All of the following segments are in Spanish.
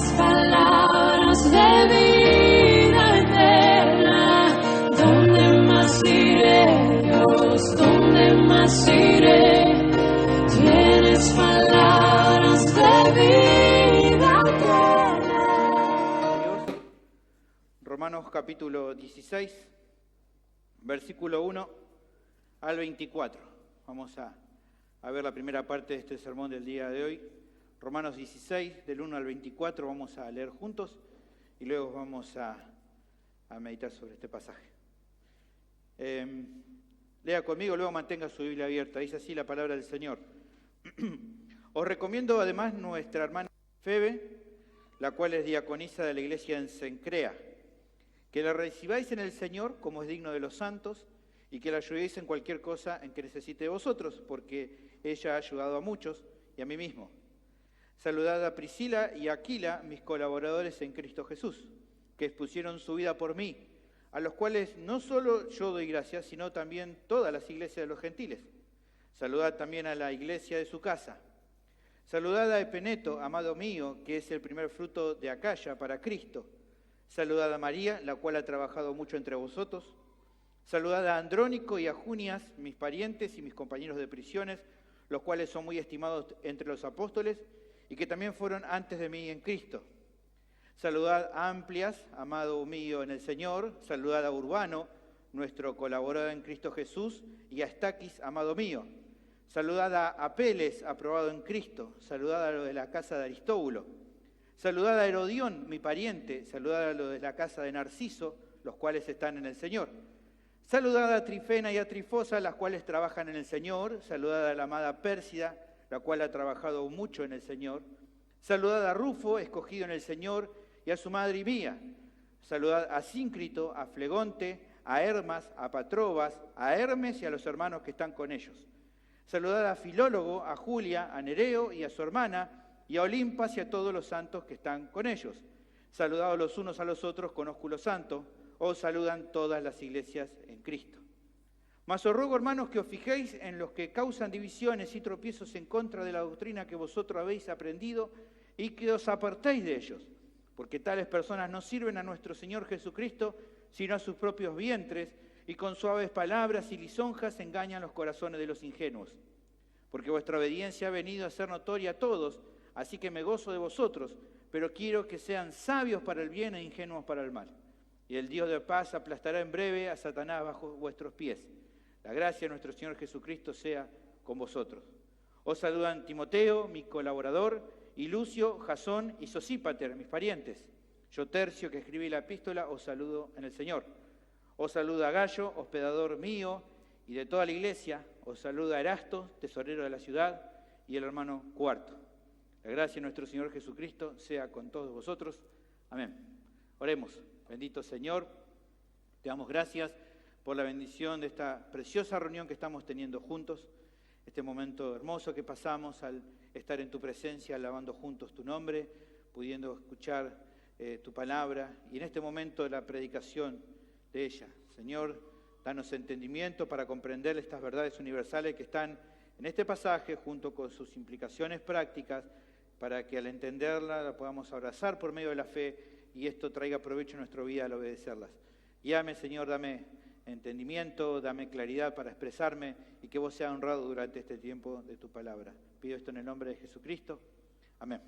Tienes palabras de vida eterna. ¿Dónde más iré, Dios? ¿Dónde más iré? Tienes palabras de vida eterna. Romanos capítulo 16, versículo 1 al 24. Vamos a ver la primera parte de este sermón del día de hoy. Romanos 16, del 1 al 24, vamos a leer juntos y luego vamos a meditar sobre este pasaje. Lea conmigo, luego mantenga su Biblia abierta. Dice así la palabra del Señor. Os recomiendo además nuestra hermana Febe, la cual es diaconisa de la iglesia en Cencrea, que la recibáis en el Señor como es digno de los santos y que la ayudéis en cualquier cosa en que necesite de vosotros, porque ella ha ayudado a muchos y a mí mismo. Saludad a Priscila y a Aquila, mis colaboradores en Cristo Jesús, que expusieron su vida por mí, a los cuales no solo yo doy gracias, sino también todas las iglesias de los gentiles. Saludad también a la iglesia de su casa. Saludad a Epeneto, amado mío, que es el primer fruto de Acaya para Cristo. Saludad a María, la cual ha trabajado mucho entre vosotros. Saludad a Andrónico y a Junias, mis parientes y mis compañeros de prisiones, los cuales son muy estimados entre los apóstoles y que también fueron antes de mí en Cristo. Saludad a Amplias, amado mío en el Señor. Saludad a Urbano, nuestro colaborador en Cristo Jesús, y a Estaquis, amado mío. Saludad a Apeles, aprobado en Cristo. Saludad a los de la casa de Aristóbulo. Saludad a Herodión, mi pariente. Saludad a los de la casa de Narciso, los cuales están en el Señor. Saludad a Trifena y a Trifosa, las cuales trabajan en el Señor. Saludad a la amada Pérsida, la cual ha trabajado mucho en el Señor. Saludad a Rufo, escogido en el Señor, y a su madre y mía. Saludad a Síncrito, a Flegonte, a Hermas, a Patrobas, a Hermes y a los hermanos que están con ellos. Saludad a Filólogo, a Julia, a Nereo y a su hermana, y a Olimpas y a todos los santos que están con ellos. Saludad los unos a los otros con ósculo santo. Os saludan todas las iglesias en Cristo. Mas os ruego, hermanos, que os fijéis en los que causan divisiones y tropiezos en contra de la doctrina que vosotros habéis aprendido y que os apartéis de ellos, porque tales personas no sirven a nuestro Señor Jesucristo, sino a sus propios vientres, y con suaves palabras y lisonjas engañan los corazones de los ingenuos. Porque vuestra obediencia ha venido a ser notoria a todos, así que me gozo de vosotros, pero quiero que sean sabios para el bien e ingenuos para el mal. Y el Dios de paz aplastará en breve a Satanás bajo vuestros pies. La gracia de nuestro Señor Jesucristo sea con vosotros. Os saludan Timoteo, mi colaborador, y Lucio, Jasón y Sosípater, mis parientes. Yo, Tercio, que escribí la epístola, os saludo en el Señor. Os saluda Gallo, hospedador mío y de toda la iglesia. Os saluda Erasto, tesorero de la ciudad, y el hermano Cuarto. La gracia de nuestro Señor Jesucristo sea con todos vosotros. Amén. Oremos. Bendito Señor, te damos gracias por la bendición de esta preciosa reunión que estamos teniendo juntos, este momento hermoso que pasamos al estar en tu presencia, alabando juntos tu nombre, pudiendo escuchar tu palabra y en este momento la predicación de ella. Señor, danos entendimiento para comprender estas verdades universales que están en este pasaje junto con sus implicaciones prácticas, para que al entenderla la podamos abrazar por medio de la fe y esto traiga provecho a nuestra vida al obedecerlas. Guíame, Señor, dame entendimiento, dame claridad para expresarme y que vos seas honrado durante este tiempo de tu palabra. Pido esto en el nombre de Jesucristo. Amén.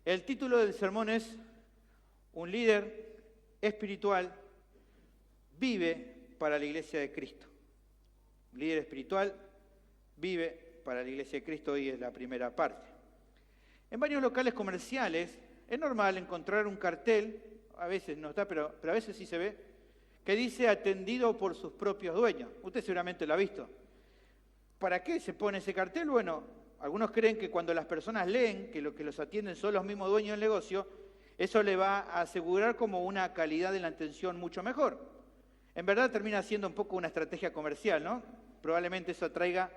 El título del sermón es Un líder espiritual vive para la iglesia de Cristo. Un líder espiritual vive para la iglesia de Cristo. Hoy es la primera parte. En varios locales comerciales es normal encontrar un cartel, a veces no está, pero a veces sí se ve, que dice atendido por sus propios dueños. Usted seguramente lo ha visto. ¿Para qué se pone ese cartel? Bueno, algunos creen que cuando las personas leen que lo que los atienden son los mismos dueños del negocio, eso le va a asegurar como una calidad de la atención mucho mejor. En verdad termina siendo un poco una estrategia comercial, ¿no? Probablemente eso atraiga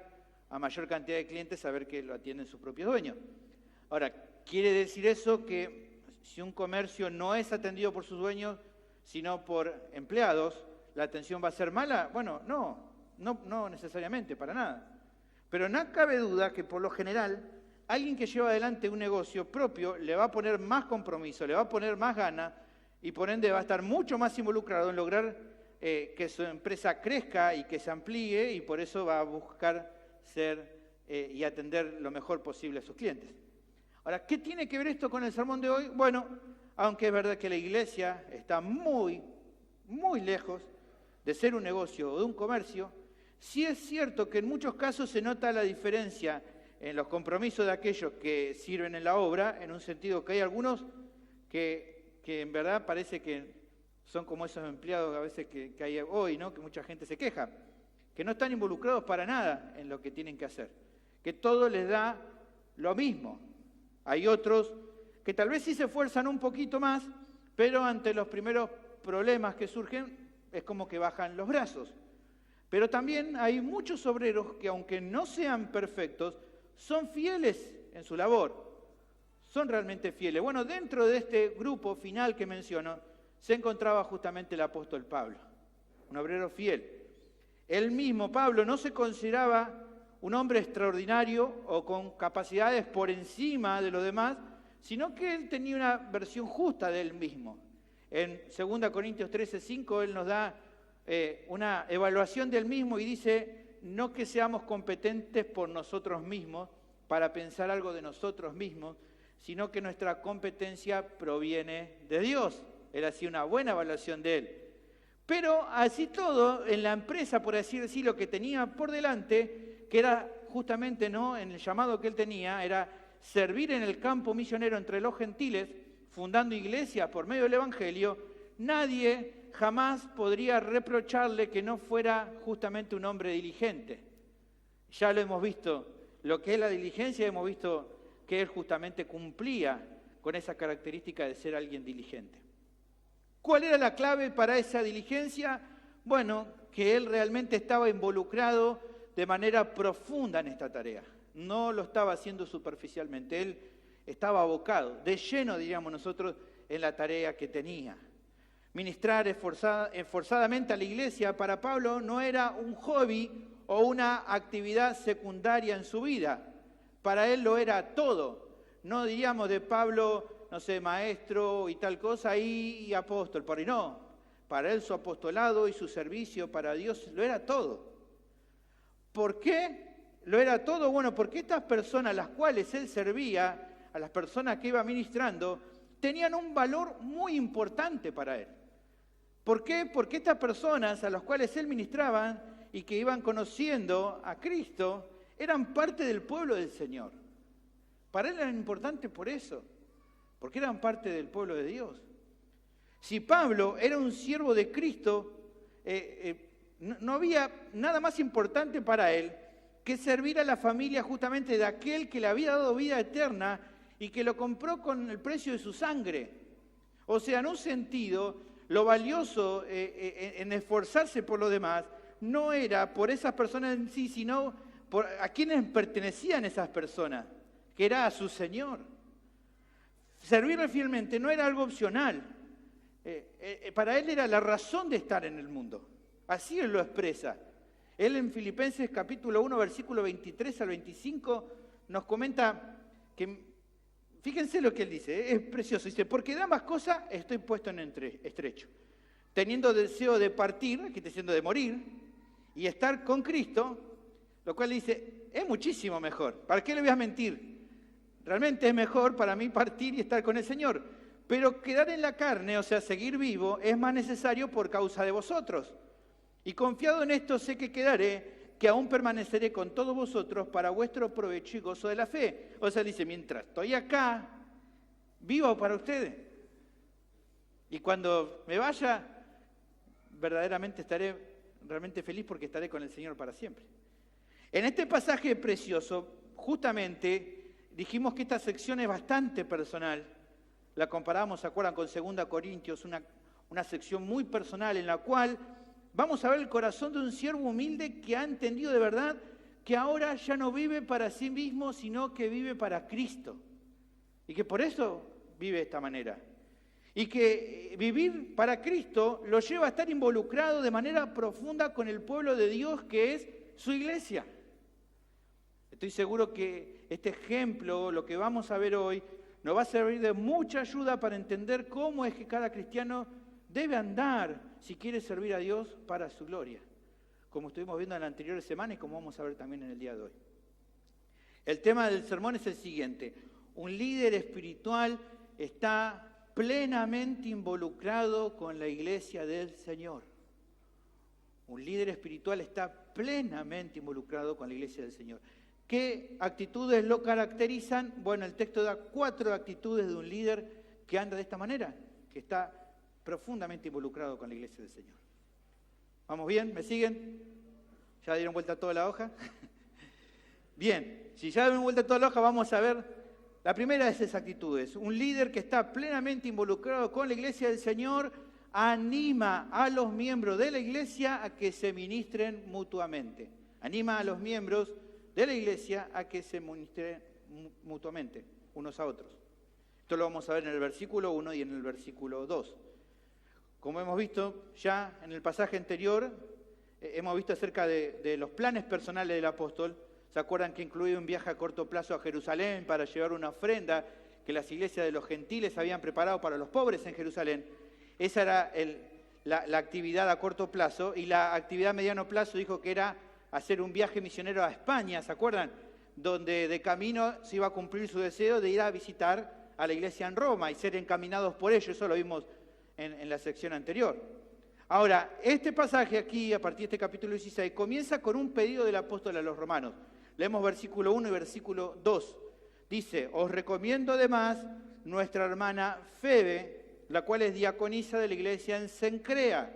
a mayor cantidad de clientes a ver que lo atienden sus propios dueños. Ahora, ¿quiere decir eso que si un comercio no es atendido por sus dueños, sino por empleados, la atención va a ser mala? Bueno, no necesariamente, para nada. Pero no cabe duda que por lo general alguien que lleva adelante un negocio propio le va a poner más compromiso, le va a poner más ganas y por ende va a estar mucho más involucrado en lograr que su empresa crezca y que se amplíe, y por eso va a buscar ser y atender lo mejor posible a sus clientes. Ahora, ¿qué tiene que ver esto con el sermón de hoy? Bueno, aunque es verdad que la iglesia está muy, muy lejos de ser un negocio o de un comercio, sí es cierto que en muchos casos se nota la diferencia en los compromisos de aquellos que sirven en la obra, en un sentido que hay algunos que en verdad parece que son como esos empleados a veces que hay hoy, ¿no? Que mucha gente se queja, que no están involucrados para nada en lo que tienen que hacer, que todo les da lo mismo. Hay otros que tal vez sí se esfuerzan un poquito más, pero ante los primeros problemas que surgen es como que bajan los brazos. Pero también hay muchos obreros que, aunque no sean perfectos, son fieles en su labor, son realmente fieles. Bueno, dentro de este grupo final que menciono, se encontraba justamente el apóstol Pablo, un obrero fiel. Él mismo, Pablo, no se consideraba un hombre extraordinario o con capacidades por encima de los demás, sino que él tenía una versión justa de él mismo. En 2 Corintios 13:5 él nos da una evaluación del mismo y dice: no que seamos competentes por nosotros mismos para pensar algo de nosotros mismos, sino que nuestra competencia proviene de Dios. Él hacía una buena evaluación de él. Pero así todo, en la empresa, por así decirlo, que tenía por delante, que era justamente, ¿no?, en el llamado que él tenía, era servir en el campo misionero entre los gentiles, fundando iglesias por medio del Evangelio, nadie jamás podría reprocharle que no fuera justamente un hombre diligente. Ya lo hemos visto, lo que es la diligencia, hemos visto que él justamente cumplía con esa característica de ser alguien diligente. ¿Cuál era la clave para esa diligencia? Bueno, que él realmente estaba involucrado de manera profunda en esta tarea. No lo estaba haciendo superficialmente, él estaba abocado, de lleno, diríamos nosotros, en la tarea que tenía. Ministrar esforzadamente a la iglesia para Pablo no era un hobby o una actividad secundaria en su vida. Para él lo era todo. No diríamos de Pablo, no sé, maestro y tal cosa y apóstol, por ahí no. Para él su apostolado y su servicio para Dios lo era todo. ¿Por qué lo era todo? Bueno, porque estas personas a las cuales él servía, a las personas que iba ministrando, tenían un valor muy importante para él. ¿Por qué? Porque estas personas a las cuales él ministraba y que iban conociendo a Cristo, eran parte del pueblo del Señor. Para él eran importantes por eso, porque eran parte del pueblo de Dios. Si Pablo era un siervo de Cristo, no había nada más importante para él que servir a la familia justamente de aquel que le había dado vida eterna y que lo compró con el precio de su sangre. O sea, en un sentido, lo valioso en esforzarse por los demás no era por esas personas en sí, sino por a quienes pertenecían esas personas, que era a su Señor. Servirle fielmente no era algo opcional. Para él era la razón de estar en el mundo. Así él lo expresa. Él en Filipenses capítulo 1, versículo 23 al 25, nos comenta que, fíjense lo que él dice, es precioso. Dice: porque de ambas cosas estoy puesto en estrecho, teniendo deseo de partir, aquí está diciendo de morir, y estar con Cristo, lo cual dice, es muchísimo mejor. ¿Para qué le voy a mentir? Realmente es mejor para mí partir y estar con el Señor. Pero quedar en la carne, o sea, seguir vivo, es más necesario por causa de vosotros. Y confiado en esto sé que quedaré, que aún permaneceré con todos vosotros para vuestro provecho y gozo de la fe. O sea, dice, mientras estoy acá, vivo para ustedes. Y cuando me vaya, verdaderamente estaré realmente feliz porque estaré con el Señor para siempre. En este pasaje precioso, justamente, dijimos que esta sección es bastante personal. La comparamos, ¿se acuerdan? Con 2 Corintios, una sección muy personal en la cual vamos a ver el corazón de un siervo humilde que ha entendido de verdad que ahora ya no vive para sí mismo, sino que vive para Cristo. Y que por eso vive de esta manera. Y que vivir para Cristo lo lleva a estar involucrado de manera profunda con el pueblo de Dios, que es su iglesia. Estoy seguro que este ejemplo, lo que vamos a ver hoy, nos va a servir de mucha ayuda para entender cómo es que cada cristiano debe andar si quiere servir a Dios para su gloria, como estuvimos viendo en la anterior semana y como vamos a ver también en el día de hoy. El tema del sermón es el siguiente: un líder espiritual está plenamente involucrado con la iglesia del Señor. Un líder espiritual está plenamente involucrado con la iglesia del Señor. ¿Qué actitudes lo caracterizan? Bueno, el texto da 4 actitudes de un líder que anda de esta manera, que está profundamente involucrado con la iglesia del Señor. ¿Vamos bien? ¿Me siguen? ¿Ya dieron vuelta a toda la hoja? Bien, si ya dieron vuelta a toda la hoja, vamos a ver la primera de esas actitudes. Un líder que está plenamente involucrado con la iglesia del Señor anima a los miembros de la iglesia a que se ministren mutuamente. Anima a los miembros de la iglesia a que se ministren mutuamente, unos a otros. Esto lo vamos a ver en el versículo 1 y en el versículo 2. Como hemos visto ya en el pasaje anterior, hemos visto acerca de los planes personales del apóstol. ¿Se acuerdan que incluía un viaje a corto plazo a Jerusalén para llevar una ofrenda que las iglesias de los gentiles habían preparado para los pobres en Jerusalén? Esa era la actividad a corto plazo, y la actividad a mediano plazo dijo que era hacer un viaje misionero a España, ¿se acuerdan? Donde de camino se iba a cumplir su deseo de ir a visitar a la iglesia en Roma y ser encaminados por ello. Eso lo vimos en la sección anterior. Ahora, este pasaje aquí, a partir de este capítulo 16, comienza con un pedido del apóstol a los romanos. Leemos versículo 1 y versículo 2. Dice: os recomiendo además nuestra hermana Febe, la cual es diaconisa de la iglesia en Cencrea,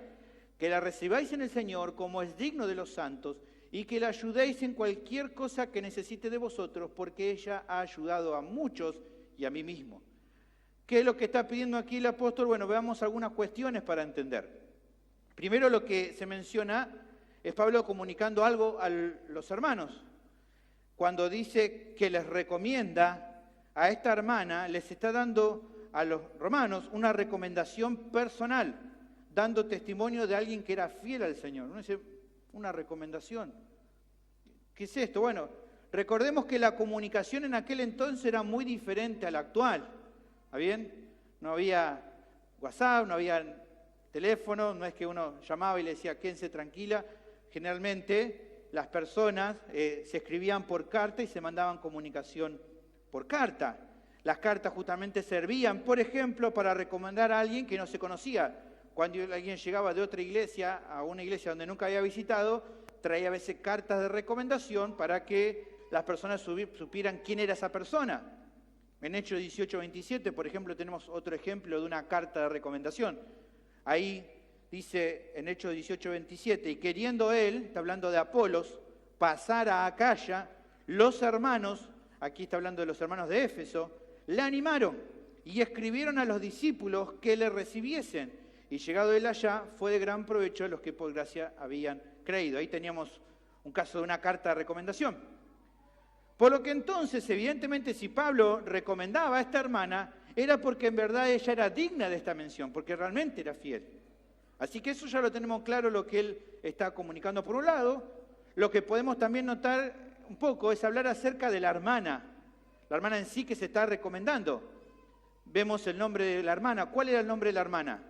que la recibáis en el Señor como es digno de los santos, y que la ayudéis en cualquier cosa que necesite de vosotros, porque ella ha ayudado a muchos y a mí mismo. ¿Qué es lo que está pidiendo aquí el apóstol? Bueno, veamos algunas cuestiones para entender. Primero, lo que se menciona es Pablo comunicando algo a los hermanos. Cuando dice que les recomienda a esta hermana, les está dando a los romanos una recomendación personal, dando testimonio de alguien que era fiel al Señor. Uno dice, una recomendación. ¿Qué es esto? Bueno, recordemos que la comunicación en aquel entonces era muy diferente a la actual. ¿Está bien? No había WhatsApp, no había teléfono, no es que uno llamaba y le decía, quédense tranquila. Generalmente las personas se escribían por carta y se mandaban comunicación por carta. Las cartas justamente servían, por ejemplo, para recomendar a alguien que no se conocía. Cuando alguien llegaba de otra iglesia a una iglesia donde nunca había visitado, traía a veces cartas de recomendación para que las personas supieran quién era esa persona. En Hechos 18:27, por ejemplo, tenemos otro ejemplo de una carta de recomendación. Ahí dice en Hechos 18:27, y queriendo él, está hablando de Apolos, pasar a Acaya, los hermanos, aquí está hablando de los hermanos de Éfeso, le animaron y escribieron a los discípulos que le recibiesen. Y llegado él allá, fue de gran provecho a los que por gracia habían creído. Ahí teníamos un caso de una carta de recomendación. Por lo que entonces, evidentemente, si Pablo recomendaba a esta hermana, era porque en verdad ella era digna de esta mención, porque realmente era fiel. Así que eso ya lo tenemos claro, lo que él está comunicando por un lado. Lo que podemos también notar un poco es hablar acerca de la hermana en sí que se está recomendando. Vemos el nombre de la hermana. ¿Cuál era el nombre de la hermana?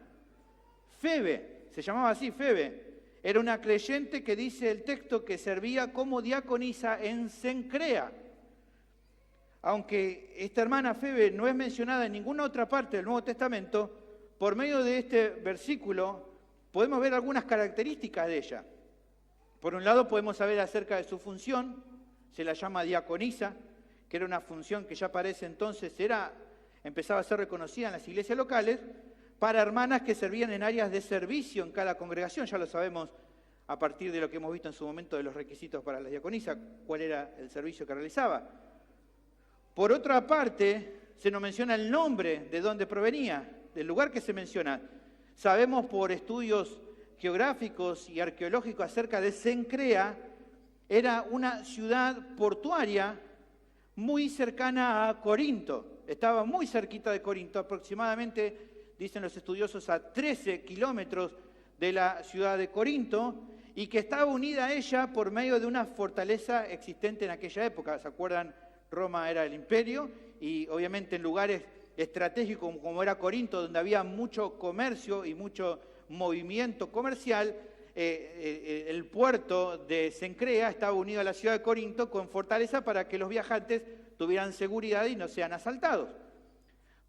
Febe, se llamaba así, Febe. Era una creyente que dice el texto que servía como diaconisa en Cencrea. Aunque esta hermana Febe no es mencionada en ninguna otra parte del Nuevo Testamento, por medio de este versículo podemos ver algunas características de ella. Por un lado podemos saber acerca de su función, se la llama diaconisa, que era una función que ya para ese entonces empezaba a ser reconocida en las iglesias locales, para hermanas que servían en áreas de servicio en cada congregación. Ya lo sabemos a partir de lo que hemos visto en su momento de los requisitos para la diaconisa, cuál era el servicio que realizaba. Por otra parte, se nos menciona el nombre de dónde provenía, del lugar que se menciona. Sabemos por estudios geográficos y arqueológicos acerca de Cencrea, era una ciudad portuaria muy cercana a Corinto. Estaba muy cerquita de Corinto, aproximadamente, dicen los estudiosos, a 13 kilómetros de la ciudad de Corinto, y que estaba unida a ella por medio de una fortaleza existente en aquella época. ¿Se acuerdan? Roma era el imperio y obviamente en lugares estratégicos como era Corinto, donde había mucho comercio y mucho movimiento comercial, el puerto de Cencrea estaba unido a la ciudad de Corinto con fortaleza para que los viajantes tuvieran seguridad y no sean asaltados.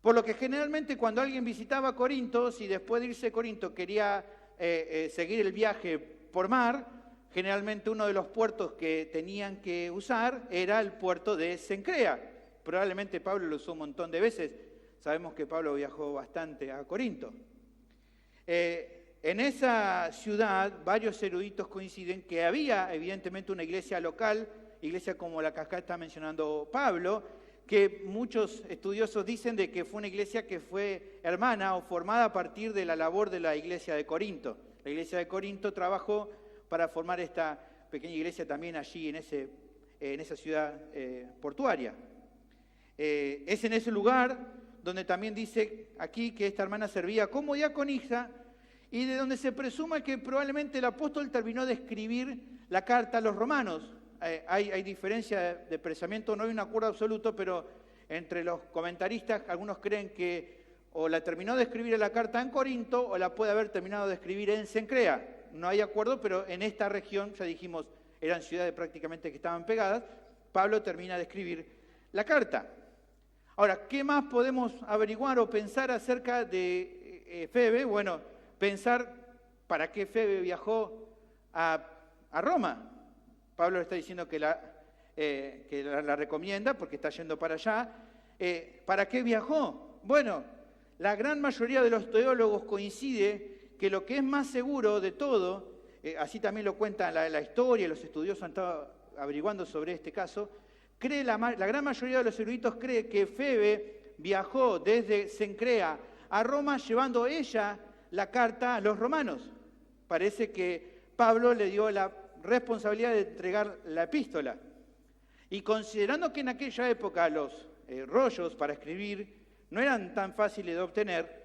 Por lo que generalmente cuando alguien visitaba Corinto, si después de irse a Corinto quería seguir el viaje por mar, generalmente uno de los puertos que tenían que usar era el puerto de Cencrea. Probablemente Pablo lo usó un montón de veces. Sabemos que Pablo viajó bastante a Corinto. En esa ciudad, varios eruditos coinciden que había evidentemente una iglesia local, iglesia como la que acá está mencionando Pablo, que muchos estudiosos dicen de que fue una iglesia que fue hermana o formada a partir de la labor de la iglesia de Corinto. La iglesia de Corinto trabajó para formar esta pequeña iglesia también allí en esa ciudad portuaria. Es en ese lugar donde también dice aquí que esta hermana servía como diaconisa y de donde se presuma que probablemente el apóstol terminó de escribir la carta a los romanos. Hay diferencia de pensamiento, no hay un acuerdo absoluto, pero entre los comentaristas algunos creen que o la terminó de escribir en la carta en Corinto o la puede haber terminado de escribir en Cencrea. No hay acuerdo, pero en esta región, ya dijimos, eran ciudades prácticamente que estaban pegadas. Pablo termina de escribir la carta. Ahora, ¿qué más podemos averiguar o pensar acerca de Febe? Bueno, pensar para qué Febe viajó a Roma. Pablo le está diciendo que la recomienda porque está yendo para allá. ¿Para qué viajó? Bueno, la gran mayoría de los teólogos coincide que lo que es más seguro de todo, así también lo cuenta la historia, los estudiosos han estado averiguando sobre este caso, la gran mayoría de los eruditos cree que Febe viajó desde Cencrea a Roma llevando ella la carta a los romanos. Parece que Pablo le dio la responsabilidad de entregar la epístola. Y considerando que en aquella época los rollos para escribir no eran tan fáciles de obtener,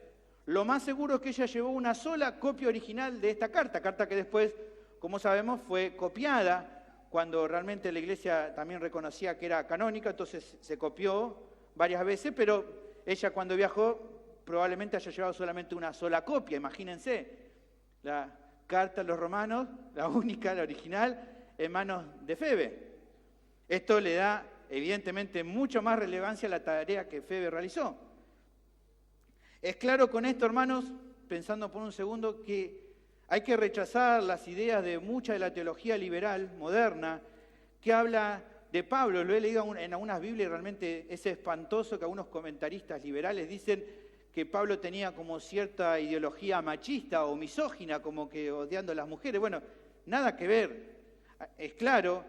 lo más seguro es que ella llevó una sola copia original de esta carta que después, como sabemos, fue copiada cuando realmente la iglesia también reconocía que era canónica, entonces se copió varias veces, pero ella cuando viajó probablemente haya llevado solamente una sola copia, imagínense, la carta a los romanos, la única, la original, en manos de Febe. Esto le da evidentemente mucho más relevancia a la tarea que Febe realizó. Es claro con esto, hermanos, pensando por un segundo, que hay que rechazar las ideas de mucha de la teología liberal moderna que habla de Pablo. Lo he leído en algunas Biblias y realmente es espantoso que algunos comentaristas liberales dicen que Pablo tenía como cierta ideología machista o misógina, como que odiando a las mujeres. Bueno, nada que ver. Es claro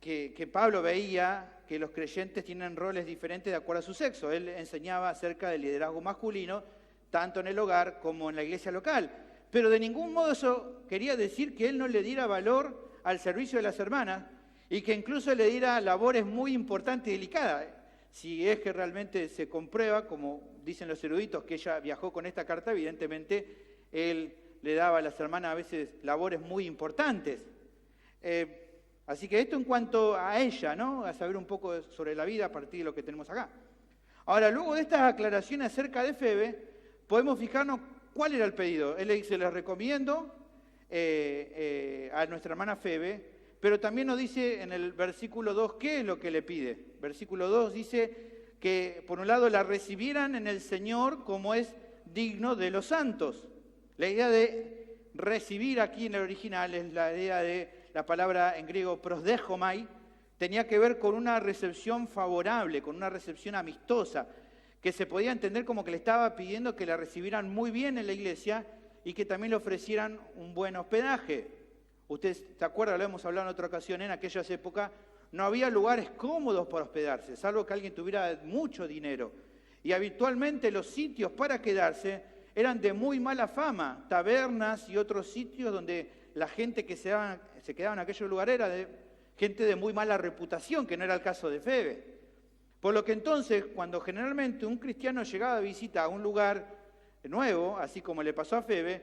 que Pablo veía que los creyentes tienen roles diferentes de acuerdo a su sexo. Él enseñaba acerca del liderazgo masculino, tanto en el hogar como en la iglesia local. Pero de ningún modo eso quería decir que él no le diera valor al servicio de las hermanas y que incluso le diera labores muy importantes y delicadas. Si es que realmente se comprueba, como dicen los eruditos, que ella viajó con esta carta, evidentemente él le daba a las hermanas a veces labores muy importantes. Así que esto en cuanto a ella, ¿no? A saber un poco sobre la vida a partir de lo que tenemos acá. Ahora, luego de estas aclaraciones acerca de Febe, podemos fijarnos cuál era el pedido. Él le dice, les recomiendo a nuestra hermana Febe, pero también nos dice en el versículo 2 qué es lo que le pide. Versículo 2 dice que, por un lado, la recibieran en el Señor como es digno de los santos. La idea de recibir aquí en el original es la idea de la palabra en griego prosdechomai, tenía que ver con una recepción favorable, con una recepción amistosa, que se podía entender como que le estaba pidiendo que la recibieran muy bien en la iglesia y que también le ofrecieran un buen hospedaje. Ustedes se acuerdan, lo hemos hablado en otra ocasión, en aquellas épocas no había lugares cómodos para hospedarse, salvo que alguien tuviera mucho dinero. Y habitualmente los sitios para quedarse eran de muy mala fama, tabernas y otros sitios donde la gente que se quedaba en aquellos lugares era de gente de muy mala reputación, que no era el caso de Febe. Por lo que entonces, cuando generalmente un cristiano llegaba a visita a un lugar nuevo, así como le pasó a Febe,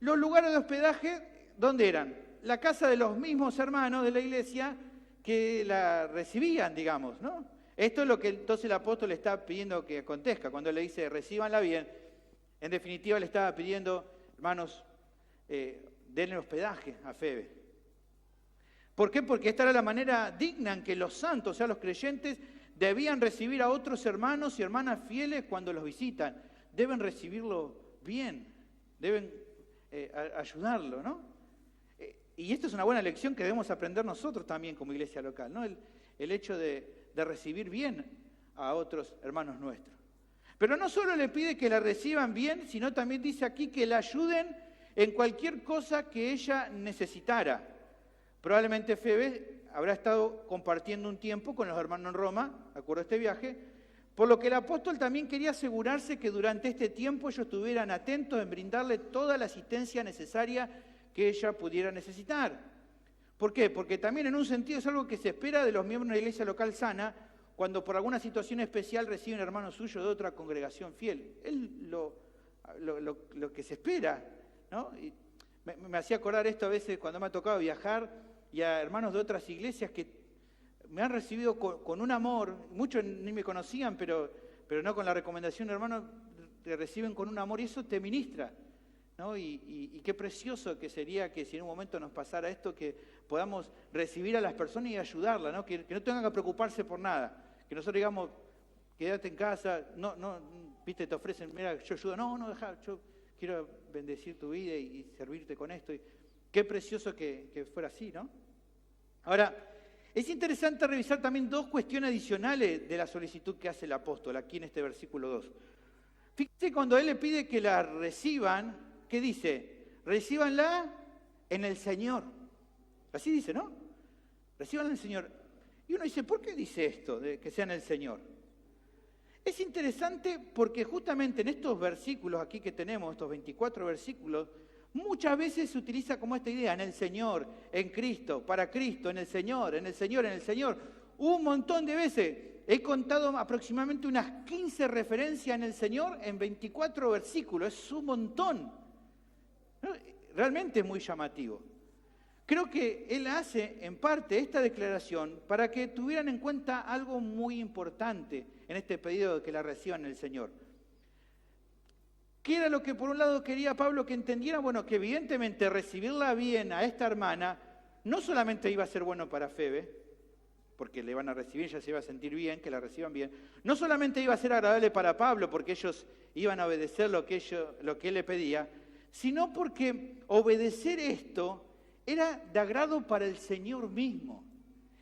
los lugares de hospedaje, ¿dónde eran? la casa de los mismos hermanos de la iglesia que la recibían, digamos, ¿no? Esto es lo que entonces el apóstol le está pidiendo que acontezca. Cuando le dice, recíbanla bien, en definitiva le estaba pidiendo, hermanos, denle hospedaje a Febe. ¿Por qué? Porque esta era la manera digna en que los santos, o sea, los creyentes, debían recibir a otros hermanos y hermanas fieles cuando los visitan. Deben recibirlo bien, deben ayudarlo, ¿no? Y esto es una buena lección que debemos aprender nosotros también como iglesia local, ¿no? El hecho de recibir bien a otros hermanos nuestros. Pero no solo le pide que la reciban bien, sino también dice aquí que la ayuden en cualquier cosa que ella necesitara. Probablemente Febe habrá estado compartiendo un tiempo con los hermanos en Roma, de acuerdo a este viaje, por lo que el apóstol también quería asegurarse que durante este tiempo ellos estuvieran atentos en brindarle toda la asistencia necesaria que ella pudiera necesitar. ¿Por qué? Porque también en un sentido es algo que se espera de los miembros de la iglesia local sana cuando por alguna situación especial reciben hermanos suyos de otra congregación fiel. Es lo que se espera, ¿no? Y me hacía acordar esto a veces cuando me ha tocado viajar y a hermanos de otras iglesias que me han recibido con un amor, muchos ni me conocían, pero no con la recomendación de hermanos, te reciben con un amor y eso te ministra, ¿no? Y qué precioso que sería que si en un momento nos pasara esto, que podamos recibir a las personas y ayudarlas, ¿no? Que no tengan que preocuparse por nada, que nosotros digamos, quédate en casa, no, viste, te ofrecen, mira, yo ayudo, no, deja, yo quiero bendecir tu vida y servirte con esto. Y qué precioso que fuera así, ¿no? Ahora, es interesante revisar también dos cuestiones adicionales de la solicitud que hace el apóstol aquí en este versículo 2. Fíjense cuando él le pide que la reciban, ¿qué dice? Recíbanla en el Señor. Así dice, ¿no? Recíbanla en el Señor. Y uno dice, ¿por qué dice esto, de que sea en el Señor? Es interesante porque justamente en estos versículos aquí que tenemos, estos 24 versículos, muchas veces se utiliza como esta idea, en el Señor, en Cristo, para Cristo, en el Señor, en el Señor, en el Señor. Un montón de veces. He contado aproximadamente unas 15 referencias en el Señor en 24 versículos. Es un montón. Realmente es muy llamativo. Creo que él hace en parte esta declaración para que tuvieran en cuenta algo muy importante en este pedido de que la reciban en el Señor. ¿Qué era lo que por un lado quería Pablo que entendiera? Bueno, que evidentemente recibirla bien a esta hermana no solamente iba a ser bueno para Febe, porque le iban a recibir, ella se iba a sentir bien, que la reciban bien. No solamente iba a ser agradable para Pablo, porque ellos iban a obedecer lo que él le pedía, sino porque obedecer esto era de agrado para el Señor mismo.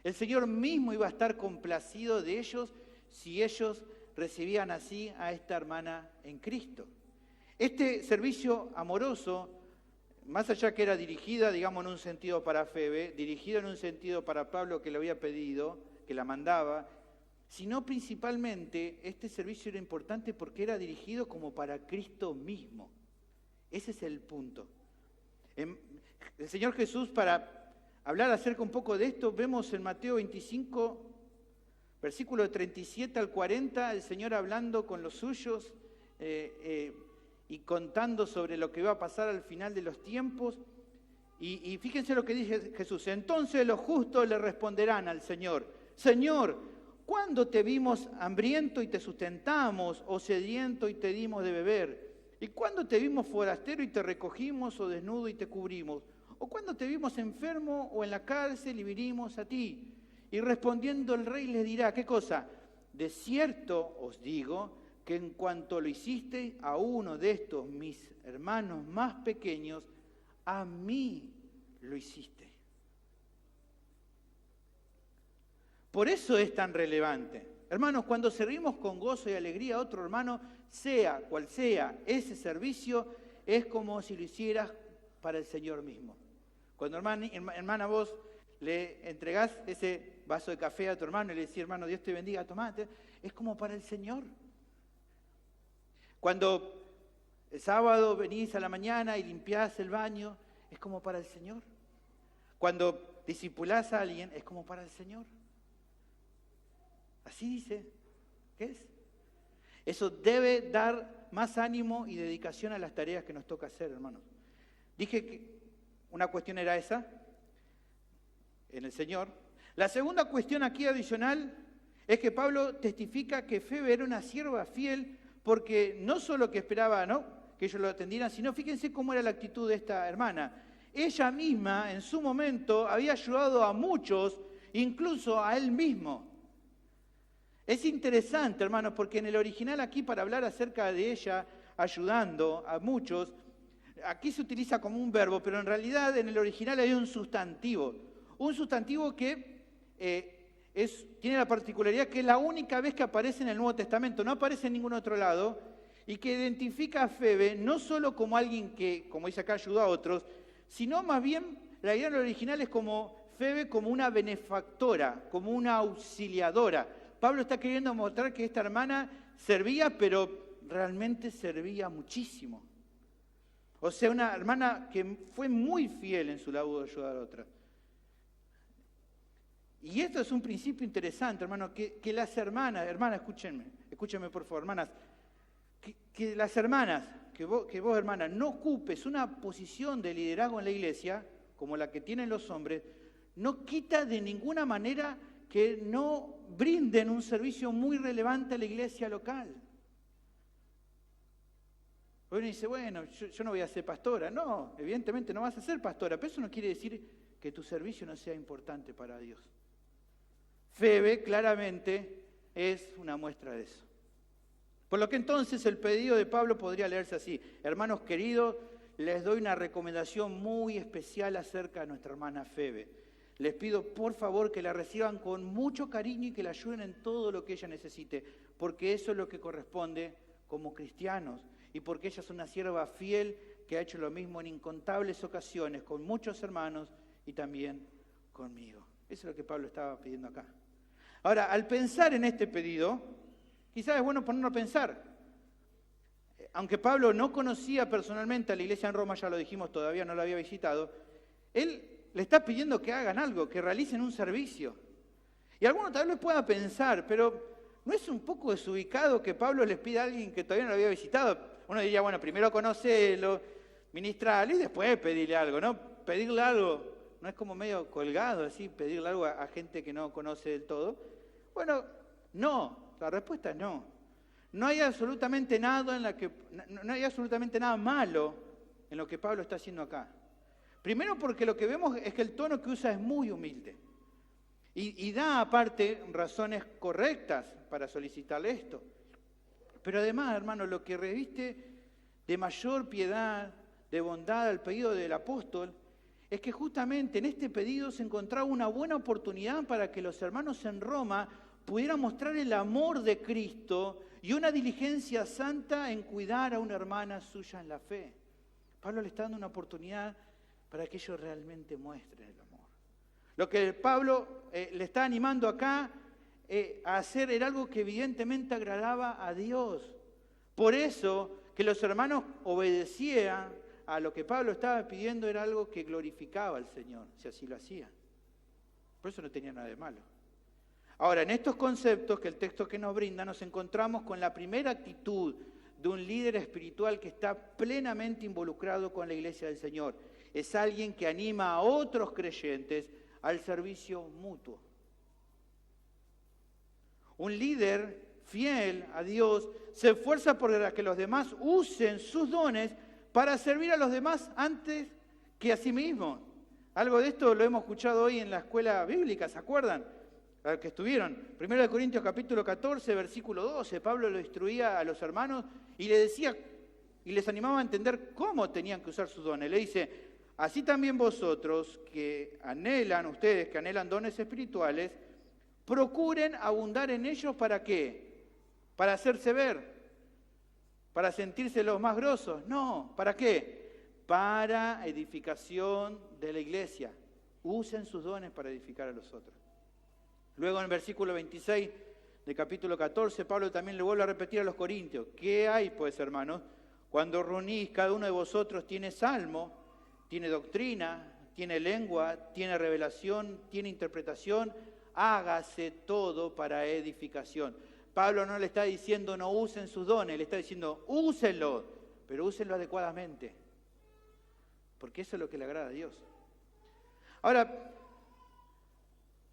El Señor mismo iba a estar complacido de ellos si ellos recibían así a esta hermana en Cristo. Este servicio amoroso, más allá que era dirigida, digamos, en un sentido para Febe, dirigido en un sentido para Pablo que le había pedido, que la mandaba, sino principalmente este servicio era importante porque era dirigido como para Cristo mismo. Ese es el punto. El Señor Jesús, para hablar acerca un poco de esto, vemos en Mateo 25, versículo 37 al 40, el Señor hablando con los suyos y contando sobre lo que iba a pasar al final de los tiempos. Y fíjense lo que dice Jesús. Entonces los justos le responderán al Señor: Señor, ¿cuándo te vimos hambriento y te sustentamos, o sediento y te dimos de beber? ¿Y cuándo te vimos forastero y te recogimos, o desnudo y te cubrimos? ¿O cuándo te vimos enfermo o en la cárcel y vinimos a ti? Y respondiendo el rey les dirá, ¿qué cosa? De cierto os digo que en cuanto lo hiciste a uno de estos mis hermanos más pequeños, a mí lo hiciste. Por eso es tan relevante. Hermanos, cuando servimos con gozo y alegría a otro hermano, sea cual sea ese servicio, es como si lo hicieras para el Señor mismo. Cuando hermana, vos le entregás ese vaso de café a tu hermano y le decís, hermano, Dios te bendiga, tomate, es como para el Señor. Cuando el sábado venís a la mañana y limpiás el baño, es como para el Señor. Cuando discipulás a alguien, es como para el Señor. Así dice, ¿qué es? Eso debe dar más ánimo y dedicación a las tareas que nos toca hacer, hermanos. Dije que una cuestión era esa, en el Señor. La segunda cuestión aquí adicional es que Pablo testifica que Febe era una sierva fiel porque no solo que esperaba, ¿no?, que ellos lo atendieran, sino fíjense cómo era la actitud de esta hermana. Ella misma en su momento había ayudado a muchos, incluso a él mismo. Es interesante, hermanos, porque en el original aquí para hablar acerca de ella ayudando a muchos, aquí se utiliza como un verbo, pero en realidad en el original hay un sustantivo. Un sustantivo que tiene la particularidad que es la única vez que aparece en el Nuevo Testamento, no aparece en ningún otro lado, y que identifica a Febe no solo como alguien que, como dice acá, ayudó a otros, sino más bien, la idea en el original es como Febe como una benefactora, como una auxiliadora. Pablo está queriendo mostrar que esta hermana servía, pero realmente servía muchísimo. O sea, una hermana que fue muy fiel en su labor de ayudar a otras. Y esto es un principio interesante, hermano, que las hermanas, escúchenme por favor, hermanas, que las hermanas, que vos hermanas, no ocupes una posición de liderazgo en la iglesia, como la que tienen los hombres, no quita de ninguna manera que no brinden un servicio muy relevante a la iglesia local. Uno dice, bueno, yo no voy a ser pastora. No, evidentemente no vas a ser pastora, pero eso no quiere decir que tu servicio no sea importante para Dios. Febe claramente es una muestra de eso. Por lo que entonces el pedido de Pablo podría leerse así: hermanos queridos, les doy una recomendación muy especial acerca de nuestra hermana Febe. Les pido por favor que la reciban con mucho cariño y que la ayuden en todo lo que ella necesite, porque eso es lo que corresponde como cristianos y porque ella es una sierva fiel que ha hecho lo mismo en incontables ocasiones con muchos hermanos y también conmigo. Eso es lo que Pablo estaba pidiendo acá. Ahora, al pensar en este pedido, quizás es bueno ponernos a pensar. Aunque Pablo no conocía personalmente a la iglesia en Roma, ya lo dijimos, todavía no la había visitado, él le está pidiendo que hagan algo, que realicen un servicio. Y alguno tal vez pueda pensar, pero ¿no es un poco desubicado que Pablo les pida a alguien que todavía no lo había visitado? Uno diría, bueno, primero conocelo, ministrarle y después pedirle algo, ¿no? Pedirle algo, ¿no es como medio colgado así, pedirle algo a gente que no conoce del todo? Bueno, no, la respuesta es no. No hay absolutamente nada no hay absolutamente nada malo en lo que Pablo está haciendo acá. Primero porque lo que vemos es que el tono que usa es muy humilde. Y da aparte razones correctas para solicitarle esto. Pero además, hermano, lo que reviste de mayor piedad, de bondad al pedido del apóstol, es que justamente en este pedido se encontraba una buena oportunidad para que los hermanos en Roma pudieran mostrar el amor de Cristo y una diligencia santa en cuidar a una hermana suya en la fe. Pablo le está dando una oportunidad para que ellos realmente muestren el amor. Lo que Pablo le está animando acá a hacer era algo que evidentemente agradaba a Dios. Por eso que los hermanos obedecían a lo que Pablo estaba pidiendo era algo que glorificaba al Señor, si así lo hacían. Por eso no tenía nada de malo. Ahora, en estos conceptos que el texto que nos brinda, nos encontramos con la primera actitud de un líder espiritual que está plenamente involucrado con la iglesia del Señor. Es alguien que anima a otros creyentes al servicio mutuo. Un líder fiel a Dios se esfuerza por que los demás usen sus dones para servir a los demás antes que a sí mismos. Algo de esto lo hemos escuchado hoy en la escuela bíblica, ¿se acuerdan? Los que estuvieron. 1 Corintios capítulo 14, versículo 12, Pablo lo instruía a los hermanos y le decía, y les animaba a entender cómo tenían que usar sus dones. Le dice, así también vosotros ustedes que anhelan dones espirituales, procuren abundar en ellos, ¿para qué? Para hacerse ver, para sentirse los más grosos. No, ¿para qué? Para edificación de la iglesia. Usen sus dones para edificar a los otros. Luego en el versículo 26 del capítulo 14, Pablo también le vuelve a repetir a los corintios, ¿qué hay pues, hermanos? Cuando reunís, cada uno de vosotros tiene salmo, tiene doctrina, tiene lengua, tiene revelación, tiene interpretación, hágase todo para edificación. Pablo no le está diciendo no usen sus dones, le está diciendo úsenlo, pero úsenlo adecuadamente, porque eso es lo que le agrada a Dios. Ahora,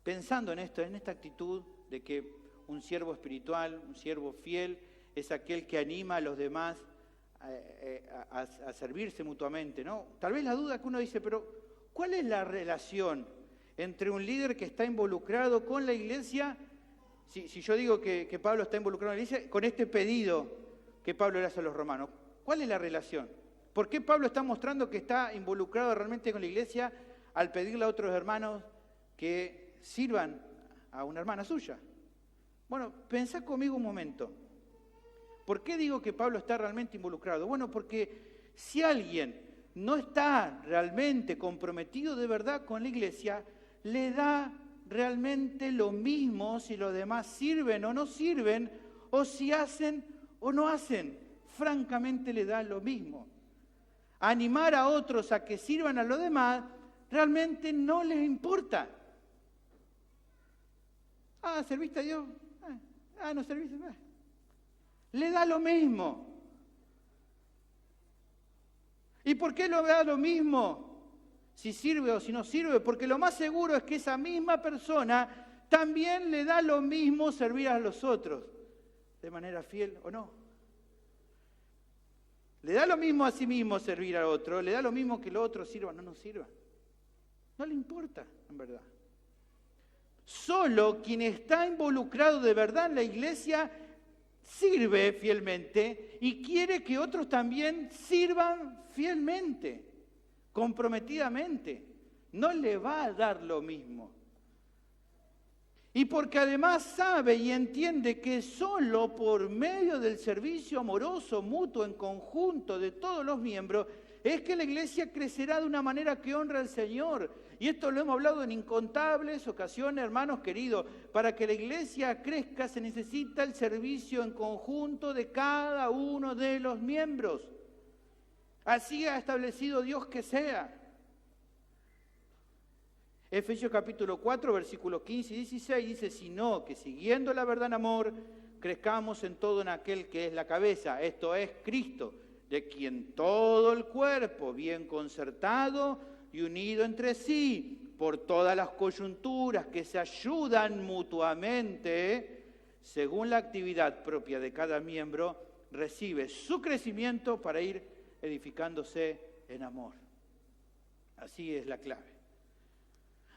pensando en esto, en esta actitud de que un siervo espiritual, un siervo fiel, es aquel que anima a los demás a servirse mutuamente, ¿no? Tal vez la duda que uno dice, pero ¿cuál es la relación entre un líder que está involucrado con la iglesia? Si yo digo que Pablo está involucrado en la iglesia, con este pedido que Pablo le hace a los romanos, ¿cuál es la relación? ¿Por qué Pablo está mostrando que está involucrado realmente con la iglesia al pedirle a otros hermanos que sirvan a una hermana suya? Bueno, pensá conmigo un momento. ¿Por qué digo que Pablo está realmente involucrado? Bueno, porque si alguien no está realmente comprometido de verdad con la iglesia, le da realmente lo mismo si los demás sirven o no sirven, o si hacen o no hacen. Francamente le da lo mismo. Animar a otros a que sirvan a los demás realmente no les importa. ¿Serviste a Dios? No serviste. Le da lo mismo. ¿Y por qué le da lo mismo si sirve o si no sirve? Porque lo más seguro es que esa misma persona también le da lo mismo servir a los otros, de manera fiel o no. Le da lo mismo a sí mismo servir a otro, le da lo mismo que los otros sirvan o no sirvan. No le importa, en verdad. Solo quien está involucrado de verdad en la iglesia sirve fielmente y quiere que otros también sirvan fielmente, comprometidamente. No le va a dar lo mismo. Y porque además sabe y entiende que solo por medio del servicio amoroso, mutuo, en conjunto de todos los miembros, es que la iglesia crecerá de una manera que honra al Señor. Y esto lo hemos hablado en incontables ocasiones, hermanos queridos. Para que la iglesia crezca se necesita el servicio en conjunto de cada uno de los miembros. Así ha establecido Dios que sea. Efesios capítulo 4, versículos 15 y 16 dice, sino que siguiendo la verdad en amor, crezcamos en todo en aquel que es la cabeza, esto es Cristo, de quien todo el cuerpo, bien concertado y unido entre sí, por todas las coyunturas que se ayudan mutuamente, según la actividad propia de cada miembro, recibe su crecimiento para ir edificándose en amor. Así es la clave.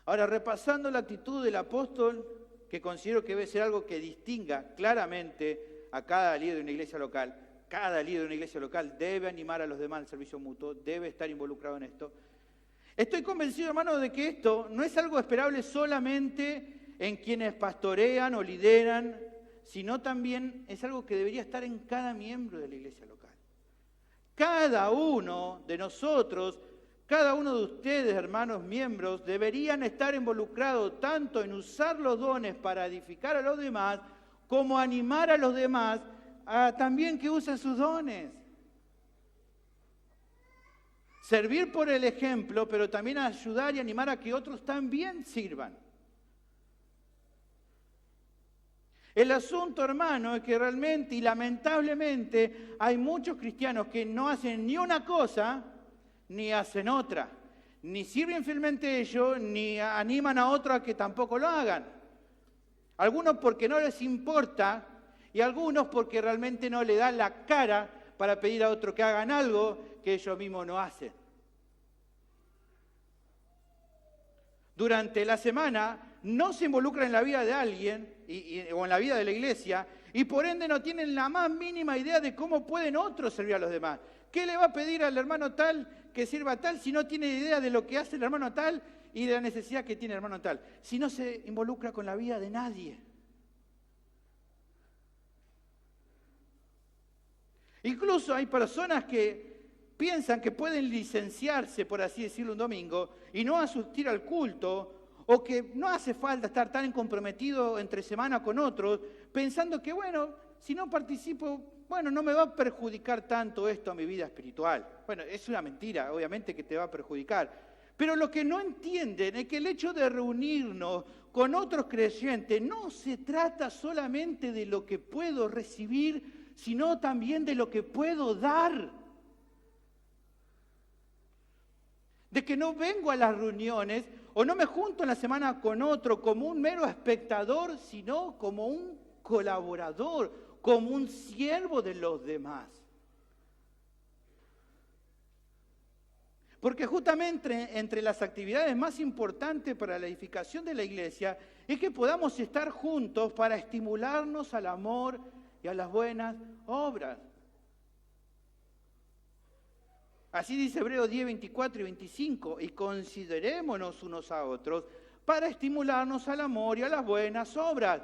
Ahora, repasando la actitud del apóstol, que considero que debe ser algo que distinga claramente a cada líder de una iglesia local. Cada líder de una iglesia local debe animar a los demás al servicio mutuo, debe estar involucrado en esto. Estoy convencido, hermano, de que esto no es algo esperable solamente en quienes pastorean o lideran, sino también es algo que debería estar en cada miembro de la iglesia local. Cada uno de nosotros, cada uno de ustedes, hermanos miembros, deberían estar involucrados tanto en usar los dones para edificar a los demás, como animar a los demás a también que usen sus dones. Servir por el ejemplo, pero también ayudar y animar a que otros también sirvan. El asunto, hermano, es que realmente y lamentablemente hay muchos cristianos que no hacen ni una cosa ni hacen otra. Ni sirven fielmente ellos, ni animan a otros a que tampoco lo hagan. Algunos porque no les importa y algunos porque realmente no le dan la cara para pedir a otros que hagan algo que ellos mismos no hacen. Durante la semana no se involucran en la vida de alguien o en la vida de la iglesia y por ende no tienen la más mínima idea de cómo pueden otros servir a los demás. ¿Qué le va a pedir al hermano tal que sirva a tal si no tiene idea de lo que hace el hermano tal y de la necesidad que tiene el hermano tal? Si no se involucra con la vida de nadie. Incluso hay personas que piensan que pueden licenciarse, por así decirlo, un domingo y no asistir al culto, o que no hace falta estar tan comprometido entre semana con otros, pensando que, bueno, si no participo, bueno, no me va a perjudicar tanto esto a mi vida espiritual. Bueno, es una mentira, obviamente que te va a perjudicar. Pero lo que no entienden es que el hecho de reunirnos con otros creyentes no se trata solamente de lo que puedo recibir, sino también de lo que puedo dar. De que no vengo a las reuniones o no me junto en la semana con otro como un mero espectador, sino como un colaborador, como un siervo de los demás. Porque justamente entre las actividades más importantes para la edificación de la iglesia es que podamos estar juntos para estimularnos al amor y a las buenas obras. Así dice Hebreos 10, 24 y 25, y considerémonos unos a otros para estimularnos al amor y a las buenas obras.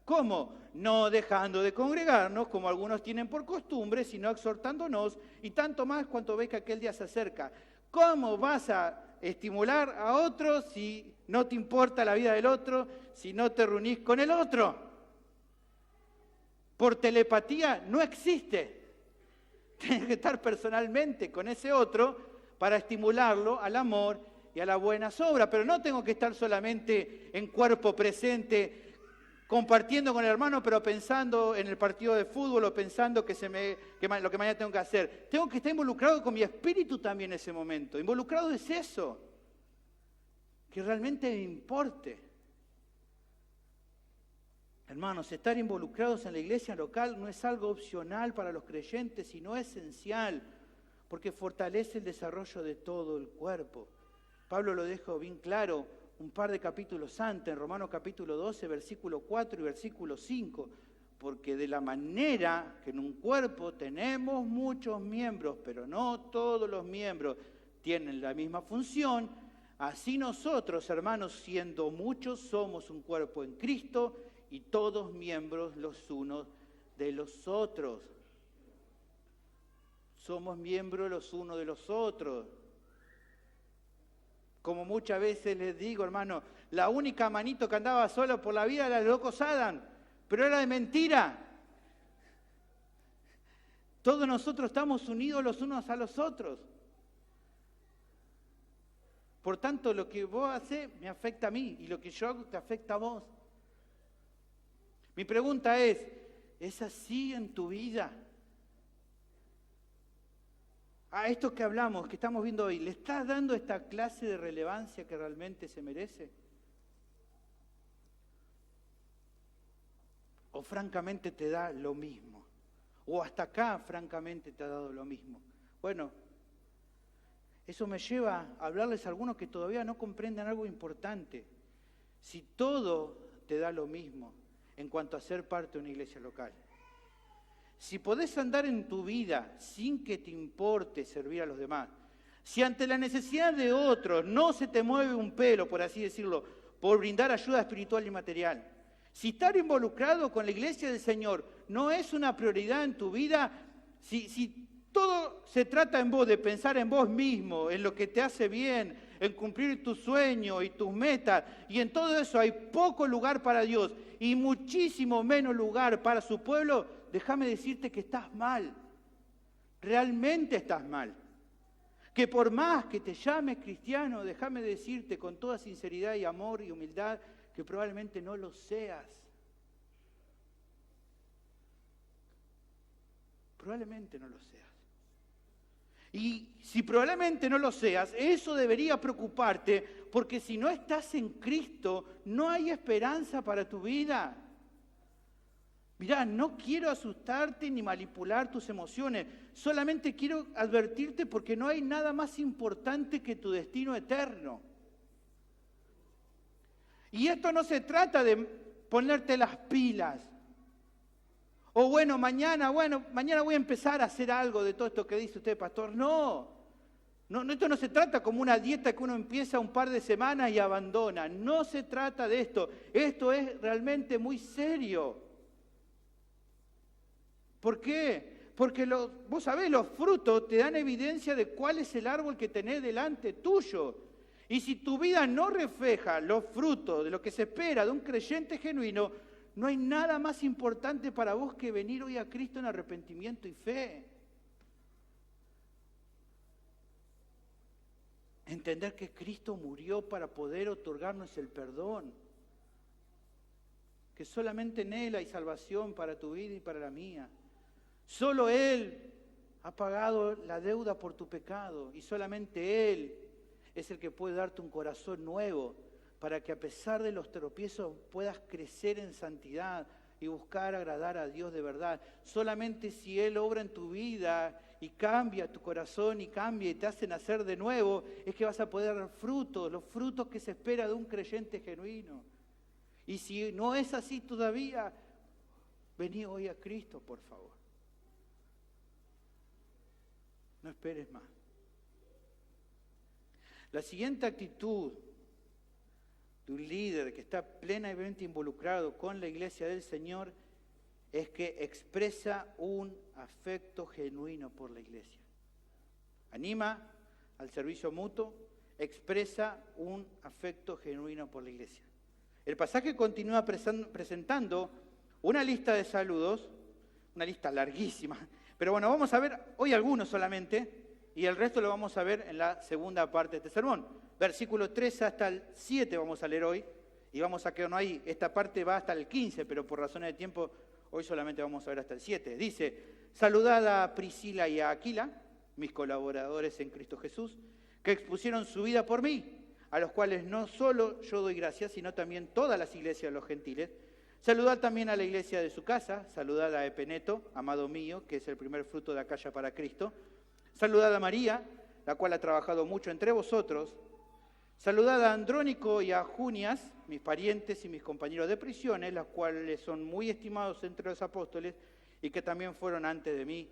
¿Cómo? No dejando de congregarnos, como algunos tienen por costumbre, sino exhortándonos, y tanto más cuanto ves que aquel día se acerca. ¿Cómo vas a estimular a otros si no te importa la vida del otro, si no te reunís con el otro? Por telepatía no existe. Tienes que estar personalmente con ese otro para estimularlo al amor y a las buenas obras. Pero no tengo que estar solamente en cuerpo presente, compartiendo con el hermano, pero pensando en el partido de fútbol o pensando lo que mañana tengo que hacer. Tengo que estar involucrado con mi espíritu también en ese momento. Involucrado es eso, que realmente me importe. Hermanos, estar involucrados en la iglesia local no es algo opcional para los creyentes, sino esencial, porque fortalece el desarrollo de todo el cuerpo. Pablo lo dejó bien claro un par de capítulos antes, en Romanos capítulo 12, versículo 4 y versículo 5, porque de la manera que en un cuerpo tenemos muchos miembros, pero no todos los miembros tienen la misma función, así nosotros, hermanos, siendo muchos, somos un cuerpo en Cristo, y todos miembros los unos de los otros. Somos miembros los unos de los otros. Como muchas veces les digo, hermano, la única manito que andaba sola por la vida era el loco Adán, pero era de mentira. Todos nosotros estamos unidos los unos a los otros. Por tanto, lo que vos haces me afecta a mí y lo que yo hago te afecta a vos. Mi pregunta ¿es así en tu vida? A esto que hablamos, que estamos viendo hoy, ¿le estás dando esta clase de relevancia que realmente se merece? ¿O francamente te da lo mismo? ¿O hasta acá francamente te ha dado lo mismo? Bueno, eso me lleva a hablarles a algunos que todavía no comprenden algo importante. Si todo te da lo mismo en cuanto a ser parte de una iglesia local, si podés andar en tu vida sin que te importe servir a los demás, si ante la necesidad de otros no se te mueve un pelo, por así decirlo, por brindar ayuda espiritual y material, si estar involucrado con la iglesia del Señor no es una prioridad en tu vida, si todo se trata en vos, de pensar en vos mismo, en lo que te hace bien, en cumplir tus sueños y tus metas, y en todo eso hay poco lugar para Dios y muchísimo menos lugar para su pueblo, déjame decirte que estás mal. Realmente estás mal. Que por más que te llames cristiano, déjame decirte con toda sinceridad y amor y humildad, que probablemente no lo seas. Probablemente no lo seas. Y si probablemente no lo seas, eso debería preocuparte, porque si no estás en Cristo, no hay esperanza para tu vida. Mirá, no quiero asustarte ni manipular tus emociones, solamente quiero advertirte porque no hay nada más importante que tu destino eterno. Y esto no se trata de ponerte las pilas. O mañana voy a empezar a hacer algo de todo esto que dice usted, pastor. No, esto no se trata como una dieta que uno empieza un par de semanas y abandona. No se trata de esto. Esto es realmente muy serio. ¿Por qué? Porque vos sabés, los frutos te dan evidencia de cuál es el árbol que tenés delante tuyo. Y si tu vida no refleja los frutos de lo que se espera de un creyente genuino, no hay nada más importante para vos que venir hoy a Cristo en arrepentimiento y fe. Entender que Cristo murió para poder otorgarnos el perdón. Que solamente en Él hay salvación para tu vida y para la mía. Solo Él ha pagado la deuda por tu pecado y solamente Él es el que puede darte un corazón nuevo para que a pesar de los tropiezos puedas crecer en santidad y buscar agradar a Dios de verdad. Solamente si Él obra en tu vida y cambia tu corazón y cambia y te hace nacer de nuevo, es que vas a poder dar frutos, los frutos que se espera de un creyente genuino. Y si no es así todavía, vení hoy a Cristo, por favor. No esperes más. La siguiente actitud de un líder que está plenamente involucrado con la iglesia del Señor es que expresa un afecto genuino por la iglesia. Anima al servicio mutuo, expresa un afecto genuino por la iglesia. El pasaje continúa presentando una lista de saludos, una lista larguísima, pero bueno, vamos a ver hoy algunos solamente, y el resto lo vamos a ver en la segunda parte de este sermón. Versículo 3 hasta el 7 vamos a leer hoy, y vamos a quedarnos ahí. Esta parte va hasta el 15, pero por razones de tiempo, hoy solamente vamos a ver hasta el 7. Dice, saludad a Priscila y a Aquila, mis colaboradores en Cristo Jesús, que expusieron su vida por mí, a los cuales no solo yo doy gracias, sino también todas las iglesias de los gentiles. Saludad también a la iglesia de su casa, saludad a Epeneto, amado mío, que es el primer fruto de Acaya para Cristo. Saludad a María, la cual ha trabajado mucho entre vosotros. Saludad a Andrónico y a Junias, mis parientes y mis compañeros de prisiones, los cuales son muy estimados entre los apóstoles y que también fueron antes de mí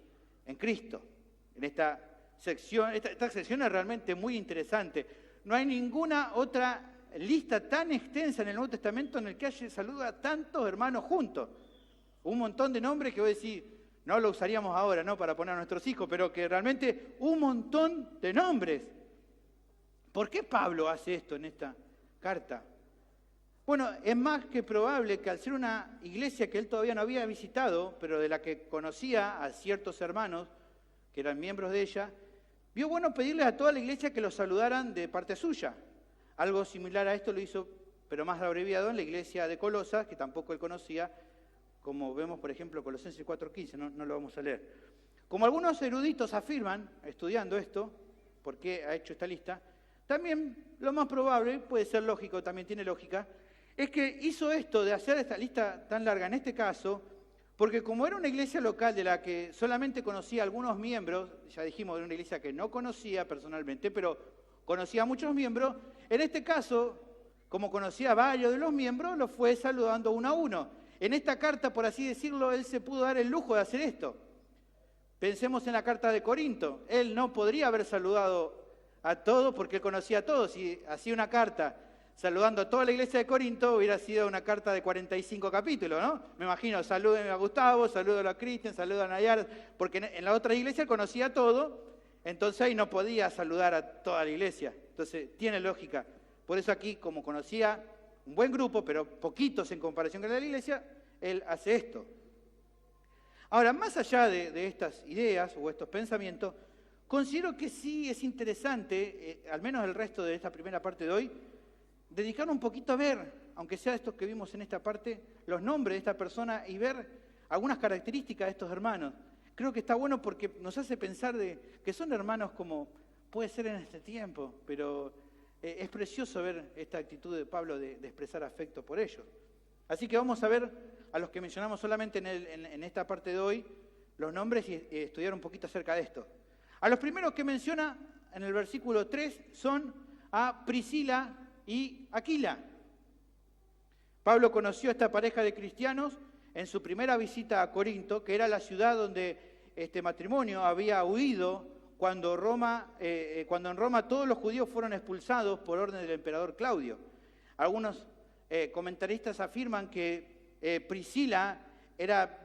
en Cristo. En esta sección, esta sección es realmente muy interesante. No hay ninguna otra lista tan extensa en el Nuevo Testamento en el que saluda a tantos hermanos juntos. Un montón de nombres que voy a decir, no lo usaríamos ahora, ¿no?, para poner a nuestros hijos, pero que realmente un montón de nombres. ¿Por qué Pablo hace esto en esta carta? Bueno, es más que probable que al ser una iglesia que él todavía no había visitado, pero de la que conocía a ciertos hermanos que eran miembros de ella, vio bueno pedirles a toda la iglesia que los saludaran de parte suya. Algo similar a esto lo hizo, pero más abreviado, en la iglesia de Colosas, que tampoco él conocía, como vemos, por ejemplo, Colosenses 4:15, no lo vamos a leer. Como algunos eruditos afirman, estudiando esto, por qué ha hecho esta lista, también lo más probable, puede ser lógico, también tiene lógica, es que hizo esto de hacer esta lista tan larga en este caso, porque como era una iglesia local de la que solamente conocía a algunos miembros, ya dijimos, era una iglesia que no conocía personalmente, pero conocía a muchos miembros, en este caso, como conocía a varios de los miembros, los fue saludando uno a uno. En esta carta, por así decirlo, él se pudo dar el lujo de hacer esto. Pensemos en la carta de Corinto. Él no podría haber saludado a todos porque él conocía a todos. Si hacía una carta saludando a toda la iglesia de Corinto, hubiera sido una carta de 45 capítulos, ¿no? Me imagino, saluden a Gustavo, saluden a Cristian, saluden a Nayar, porque en la otra iglesia él conocía a todo, entonces ahí no podía saludar a toda la iglesia. Entonces, tiene lógica. Por eso aquí, como conocía un buen grupo, pero poquitos en comparación con la iglesia, él hace esto. Ahora, más allá de estas ideas o estos pensamientos, considero que sí es interesante, al menos el resto de esta primera parte de hoy, dedicar un poquito a ver, aunque sea estos que vimos en esta parte, los nombres de esta persona y ver algunas características de estos hermanos. Creo que está bueno porque nos hace pensar de que son hermanos como puede ser en este tiempo, pero es precioso ver esta actitud de Pablo de expresar afecto por ellos. Así que vamos a ver a los que mencionamos solamente en esta parte de hoy, los nombres y estudiar un poquito acerca de esto. A los primeros que menciona en el versículo 3 son a Priscila y Aquila. Pablo conoció a esta pareja de cristianos en su primera visita a Corinto, que era la ciudad donde este matrimonio había huido cuando en Roma todos los judíos fueron expulsados por orden del emperador Claudio. Algunos comentaristas afirman que Priscila era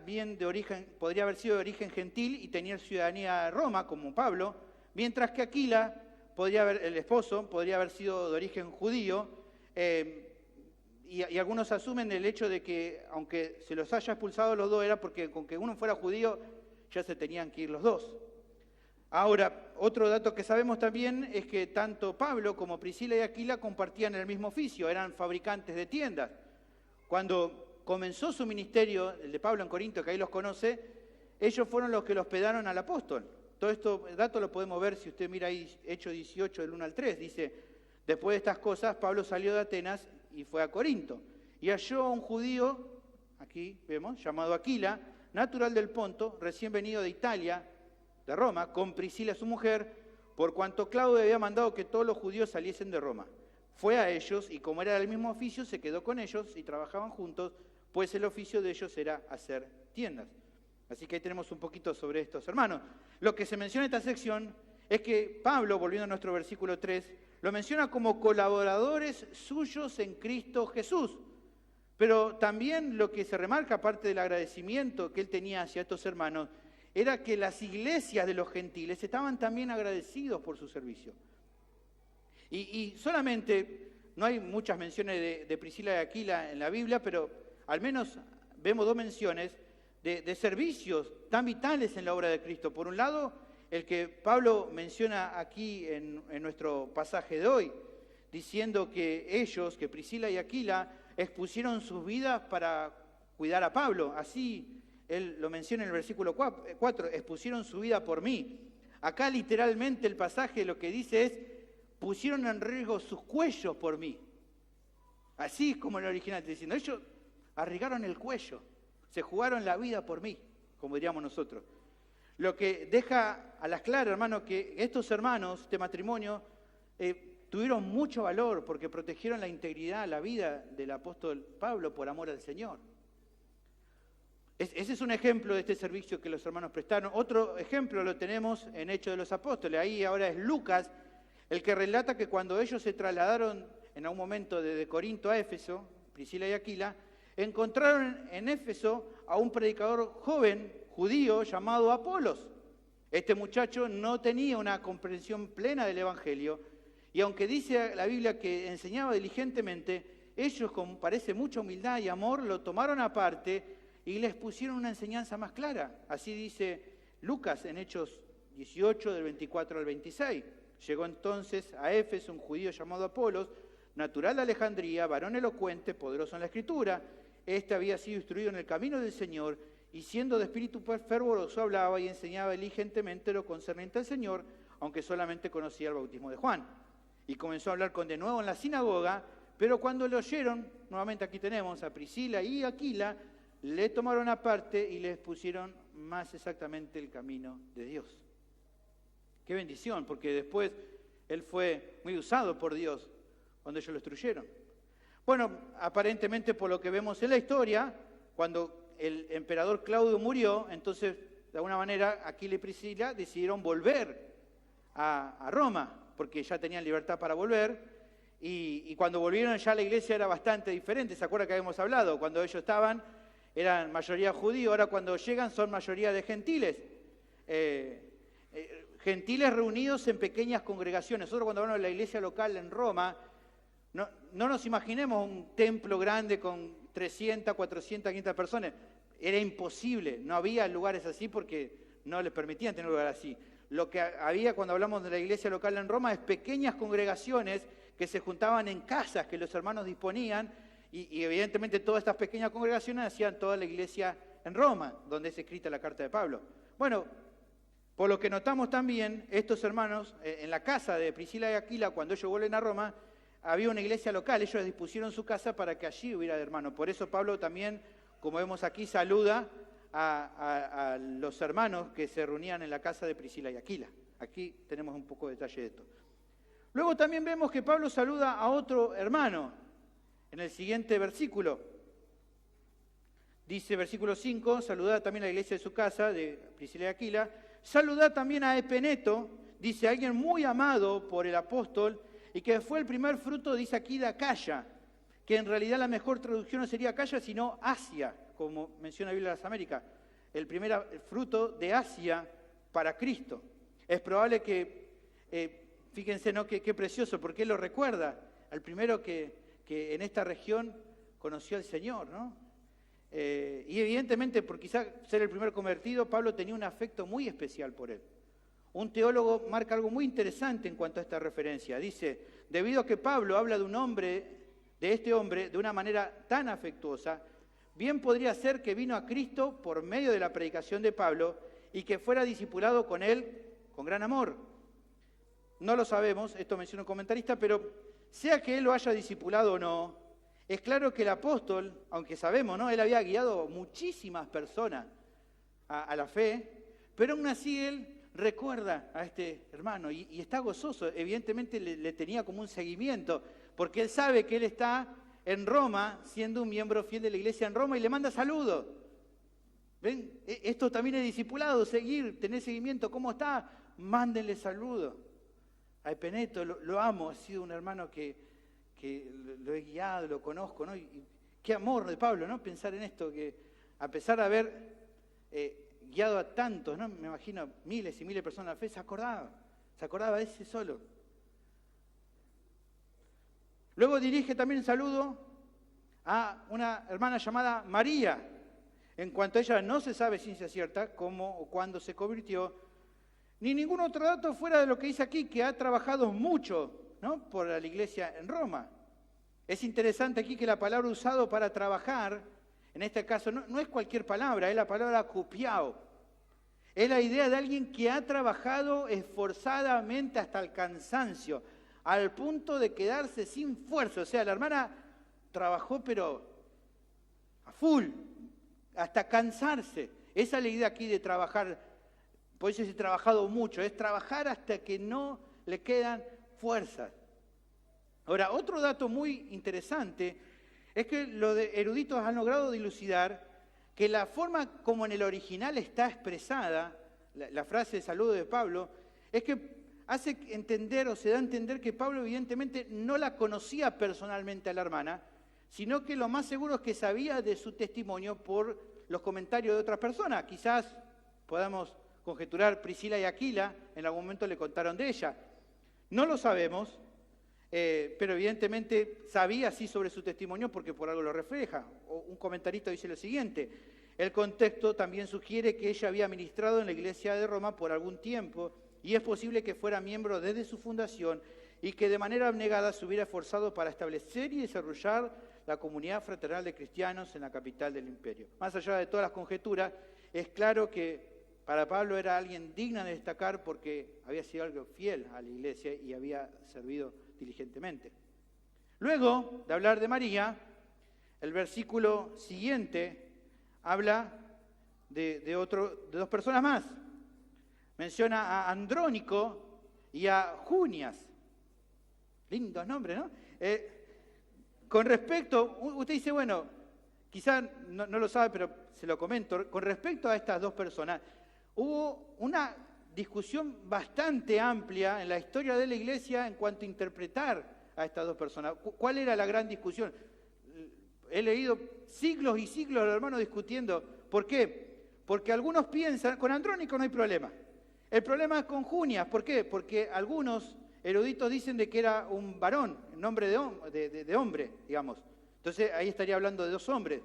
podría haber sido de origen gentil y tenía ciudadanía de Roma, como Pablo, mientras que Aquila, el esposo, podría haber sido de origen judío, y algunos asumen el hecho de que, aunque se los haya expulsado los dos, era porque con que uno fuera judío ya se tenían que ir los dos. Ahora, otro dato que sabemos también es que tanto Pablo como Priscila y Aquila compartían el mismo oficio, eran fabricantes de tiendas. Cuando comenzó su ministerio, el de Pablo en Corinto, que ahí los conoce, ellos fueron los que lo hospedaron al apóstol. Todo esto, el dato lo podemos ver si usted mira ahí Hechos 18, del 1 al 3. Dice, después de estas cosas, Pablo salió de Atenas y fue a Corinto. Y halló a un judío, aquí vemos, llamado Aquila, natural del Ponto, recién venido de Italia, de Roma, con Priscila su mujer, por cuanto Claudio había mandado que todos los judíos saliesen de Roma. Fue a ellos y como era del mismo oficio, se quedó con ellos y trabajaban juntos, pues el oficio de ellos era hacer tiendas. Así que ahí tenemos un poquito sobre estos hermanos. Lo que se menciona en esta sección es que Pablo, volviendo a nuestro versículo 3, lo menciona como colaboradores suyos en Cristo Jesús. Pero también lo que se remarca, aparte del agradecimiento que él tenía hacia estos hermanos, era que las iglesias de los gentiles estaban también agradecidos por su servicio. Y solamente, no hay muchas menciones de Priscila y Aquila en la Biblia, pero al menos vemos dos menciones de servicios tan vitales en la obra de Cristo. Por un lado, el que Pablo menciona aquí en nuestro pasaje de hoy, diciendo que ellos, que Priscila y Aquila, expusieron sus vidas para cuidar a Pablo. Así él lo menciona en el versículo 4, expusieron su vida por mí. Acá literalmente el pasaje lo que dice es, pusieron en riesgo sus cuellos por mí. Así es como en el original está diciendo, ellos arriesgaron el cuello, se jugaron la vida por mí, como diríamos nosotros. Lo que deja a las claras, hermano, que estos hermanos, este matrimonio, tuvieron mucho valor porque protegieron la integridad, la vida del apóstol Pablo por amor al Señor. Ese es un ejemplo de este servicio que los hermanos prestaron. Otro ejemplo lo tenemos en Hechos de los Apóstoles. Ahí ahora es Lucas el que relata que cuando ellos se trasladaron en algún momento desde Corinto a Éfeso, Priscila y Aquila, encontraron en Éfeso a un predicador joven judío llamado Apolos. Este muchacho no tenía una comprensión plena del Evangelio y aunque dice la Biblia que enseñaba diligentemente, ellos con parece mucha humildad y amor lo tomaron aparte y les pusieron una enseñanza más clara. Así dice Lucas en Hechos 18 del 24 al 26. Llegó entonces a Éfeso un judío llamado Apolos, natural de Alejandría, varón elocuente, poderoso en la Escritura. Este había sido instruido en el camino del Señor y siendo de espíritu fervoroso hablaba y enseñaba diligentemente lo concerniente al Señor, aunque solamente conocía el bautismo de Juan. Y comenzó a hablar de nuevo en la sinagoga, pero cuando le oyeron, nuevamente aquí tenemos a Priscila y Aquila, le tomaron aparte y les pusieron más exactamente el camino de Dios. Qué bendición, porque después él fue muy usado por Dios cuando ellos lo instruyeron. Bueno, aparentemente por lo que vemos en la historia, cuando el emperador Claudio murió, entonces de alguna manera Aquila y Priscila decidieron volver a Roma, porque ya tenían libertad para volver, y cuando volvieron ya la iglesia era bastante diferente. ¿Se acuerda que habíamos hablado? Cuando ellos estaban, eran mayoría judíos, ahora cuando llegan son mayoría de gentiles. Gentiles reunidos en pequeñas congregaciones. Nosotros cuando hablamos de la iglesia local en Roma, no nos imaginemos un templo grande con 300, 400, 500 personas. Era imposible, no había lugares así porque no les permitían tener un lugar así. Lo que había cuando hablamos de la iglesia local en Roma es pequeñas congregaciones que se juntaban en casas que los hermanos disponían y evidentemente todas estas pequeñas congregaciones hacían toda la iglesia en Roma, donde es escrita la carta de Pablo. Bueno, por lo que notamos también, estos hermanos, en la casa de Priscila y Aquila, cuando ellos vuelven a Roma, había una iglesia local, ellos dispusieron su casa para que allí hubiera hermanos. Por eso Pablo también, como vemos aquí, saluda a los hermanos que se reunían en la casa de Priscila y Aquila. Aquí tenemos un poco de detalle de esto. Luego también vemos que Pablo saluda a otro hermano en el siguiente versículo. Dice, versículo 5, saludad también a la iglesia de su casa, de Priscila y Aquila. Saludad también a Epeneto, dice, alguien muy amado por el apóstol, y que fue el primer fruto, dice aquí, de Acaya, que en realidad la mejor traducción no sería Acaya, sino Asia, como menciona la Biblia de las Américas, el primer fruto de Asia para Cristo. Es probable que, fíjense, ¿no? Qué precioso, porque él lo recuerda, al primero que en esta región conoció al Señor, ¿no? Y evidentemente, por quizás ser el primer convertido, Pablo tenía un afecto muy especial por él. Un teólogo marca algo muy interesante en cuanto a esta referencia. Dice, debido a que Pablo habla de este hombre, de una manera tan afectuosa, bien podría ser que vino a Cristo por medio de la predicación de Pablo y que fuera discipulado con él con gran amor. No lo sabemos, esto menciona un comentarista, pero sea que él lo haya discipulado o no, es claro que el apóstol, aunque sabemos, ¿no? Él había guiado muchísimas personas a la fe, pero aún así él recuerda a este hermano y está gozoso. Evidentemente le tenía como un seguimiento, porque él sabe que él está en Roma, siendo un miembro fiel de la iglesia en Roma, y le manda saludos. ¿Ven? Esto también es discipulado, seguir, tener seguimiento. ¿Cómo está? Mándenle saludos. A Epeneto lo amo, ha sido un hermano que lo he guiado, lo conozco, ¿no? Y qué amor de Pablo, ¿no? Pensar en esto, que a pesar de haber guiado a tantos, ¿no? Me imagino miles y miles de personas a la fe, se acordaba de ese solo. Luego dirige también un saludo a una hermana llamada María. En cuanto a ella no se sabe ciencia cierta cómo o cuándo se convirtió, ni ningún otro dato fuera de lo que dice aquí, que ha trabajado mucho, ¿no? Por la iglesia en Roma. Es interesante aquí que la palabra usada para trabajar, en este caso, no es cualquier palabra, es la palabra cupiao. Es la idea de alguien que ha trabajado esforzadamente hasta el cansancio, al punto de quedarse sin fuerza. O sea, la hermana trabajó pero a full, hasta cansarse. Esa es la idea aquí de trabajar. Por eso he trabajado mucho, es trabajar hasta que no le quedan fuerzas. Ahora, otro dato muy interesante es que los eruditos han logrado dilucidar que la forma como en el original está expresada, la frase de saludo de Pablo, es que hace entender o se da a entender que Pablo evidentemente no la conocía personalmente a la hermana, sino que lo más seguro es que sabía de su testimonio por los comentarios de otras personas. Quizás podamos conjeturar Priscila y Aquila, en algún momento le contaron de ella. No lo sabemos, pero evidentemente sabía sí sobre su testimonio porque por algo lo refleja. Un comentarista dice lo siguiente: el contexto también sugiere que ella había ministrado en la iglesia de Roma por algún tiempo y es posible que fuera miembro desde su fundación y que de manera abnegada se hubiera esforzado para establecer y desarrollar la comunidad fraternal de cristianos en la capital del imperio. Más allá de todas las conjeturas, es claro que para Pablo era alguien digno de destacar porque había sido algo fiel a la iglesia y había servido diligentemente. Luego de hablar de María, el versículo siguiente habla de dos personas más. Menciona a Andrónico y a Junias. Lindos nombres, ¿no? Con respecto, usted dice, bueno, quizás no lo sabe, pero se lo comento. Con respecto a estas dos personas, hubo una discusión bastante amplia en la historia de la iglesia en cuanto a interpretar a estas dos personas. ¿Cuál era la gran discusión? He leído siglos y siglos de los hermanos discutiendo. ¿Por qué? Porque algunos piensan, con Andrónico no hay problema. El problema es con Junias. ¿Por qué? Porque algunos eruditos dicen de que era un varón, nombre de hombre, digamos. Entonces ahí estaría hablando de dos hombres.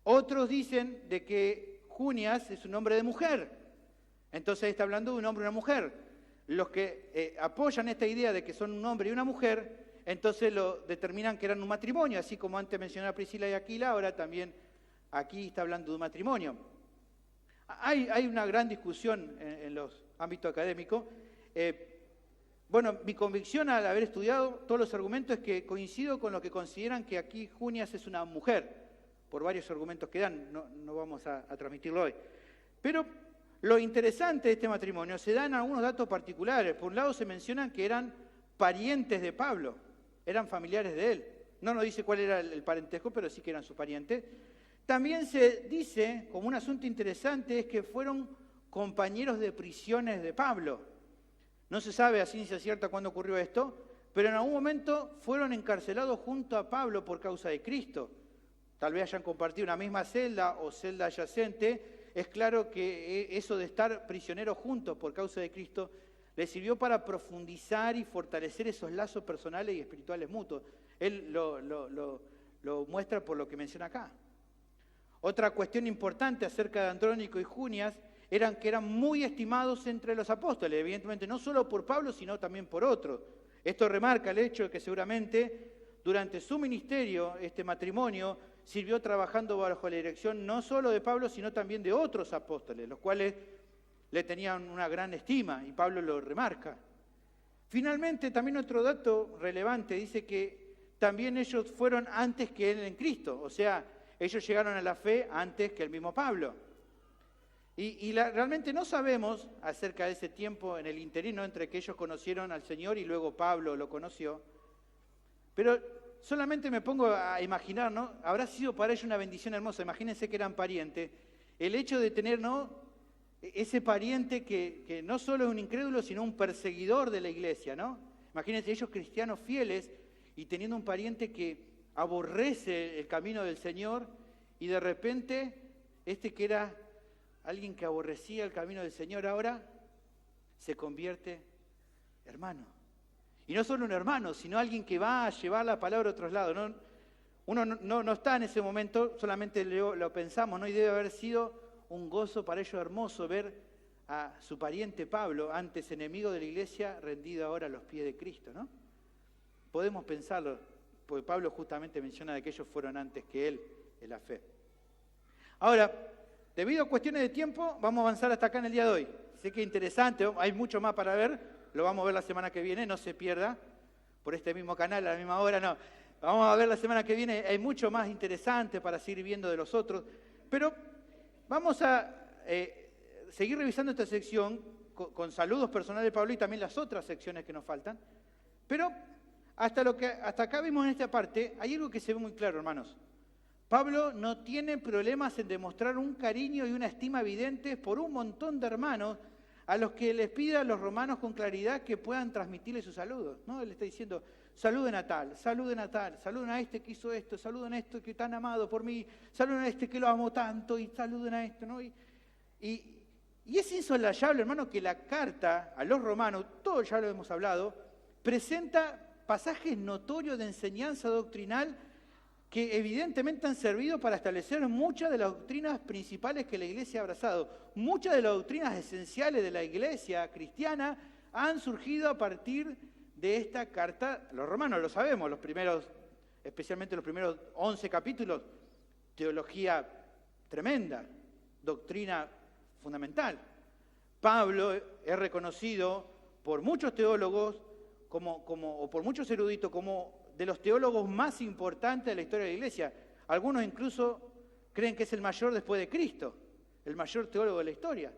Otros dicen de que Junias es un nombre de mujer. Entonces está hablando de un hombre y una mujer. Los que apoyan esta idea de que son un hombre y una mujer, entonces lo determinan que eran un matrimonio, así como antes mencionaba Priscila y Aquila, ahora también aquí está hablando de un matrimonio. Hay una gran discusión en los ámbitos académicos. Bueno, mi convicción al haber estudiado todos los argumentos es que coincido con lo que consideran que aquí Junias es una mujer, por varios argumentos que dan, no vamos a transmitirlo hoy. Pero lo interesante de este matrimonio se dan algunos datos particulares. Por un lado se mencionan que eran parientes de Pablo, eran familiares de él. No nos dice cuál era el parentesco, pero sí que eran sus parientes. También se dice, como un asunto interesante, es que fueron compañeros de prisiones de Pablo. No se sabe a ciencia cierta cuándo ocurrió esto, pero en algún momento fueron encarcelados junto a Pablo por causa de Cristo. Tal vez hayan compartido una misma celda o celda adyacente. Es claro que eso de estar prisioneros juntos por causa de Cristo les sirvió para profundizar y fortalecer esos lazos personales y espirituales mutuos. Él lo muestra por lo que menciona acá. Otra cuestión importante acerca de Andrónico y Junias eran que eran muy estimados entre los apóstoles, evidentemente no solo por Pablo, sino también por otros. Esto remarca el hecho de que seguramente durante su ministerio este matrimonio sirvió trabajando bajo la dirección no solo de Pablo, sino también de otros apóstoles, los cuales le tenían una gran estima y Pablo lo remarca. Finalmente, también otro dato relevante dice que también ellos fueron antes que él en Cristo, o sea, ellos llegaron a la fe antes que el mismo Pablo. Realmente no sabemos acerca de ese tiempo en el interino entre que ellos conocieron al Señor y luego Pablo lo conoció, pero solamente me pongo a imaginar, ¿no? Habrá sido para ellos una bendición hermosa, imagínense que eran parientes, el hecho de tener, ¿no?, ese pariente que no solo es un incrédulo, sino un perseguidor de la iglesia, ¿no? Imagínense ellos cristianos fieles y teniendo un pariente que aborrece el camino del Señor y de repente este que era alguien que aborrecía el camino del Señor ahora se convierte hermano. Y no solo un hermano, sino alguien que va a llevar la palabra a otros lados, ¿no? Uno no está en ese momento, solamente lo pensamos, ¿no? Y debe haber sido un gozo para ellos hermoso ver a su pariente Pablo, antes enemigo de la iglesia, rendido ahora a los pies de Cristo, ¿no? Podemos pensarlo, porque Pablo justamente menciona de que ellos fueron antes que él en la fe. Ahora, debido a cuestiones de tiempo, vamos a avanzar hasta acá en el día de hoy. Sé que es interesante, hay mucho más para ver, lo vamos a ver la semana que viene, no se pierda, por este mismo canal, a la misma hora, no. Vamos a ver la semana que viene, hay mucho más interesante para seguir viendo de los otros, pero vamos a seguir revisando esta sección con saludos personales de Pablo y también las otras secciones que nos faltan, pero hasta acá vimos en esta parte, hay algo que se ve muy claro, hermanos. Pablo no tiene problemas en demostrar un cariño y una estima evidentes por un montón de hermanos a los que les pide a los romanos con claridad que puedan transmitirle sus saludos, ¿no? Él está diciendo, saluden a tal, saluden a este que hizo esto, saluden a este que es tan amado por mí, saluden a este que lo amo tanto y saluden a esto, ¿no? Y es insolayable, hermano, que la carta a los romanos, todo ya lo hemos hablado, presenta pasajes notorios de enseñanza doctrinal que evidentemente han servido para establecer muchas de las doctrinas principales que la Iglesia ha abrazado. Muchas de las doctrinas esenciales de la Iglesia cristiana han surgido a partir de esta carta. Los romanos lo sabemos, especialmente los primeros 11 capítulos, teología tremenda, doctrina fundamental. Pablo es reconocido por muchos teólogos o por muchos eruditos como de los teólogos más importantes de la historia de la Iglesia. Algunos incluso creen que es el mayor después de Cristo, el mayor teólogo de la historia.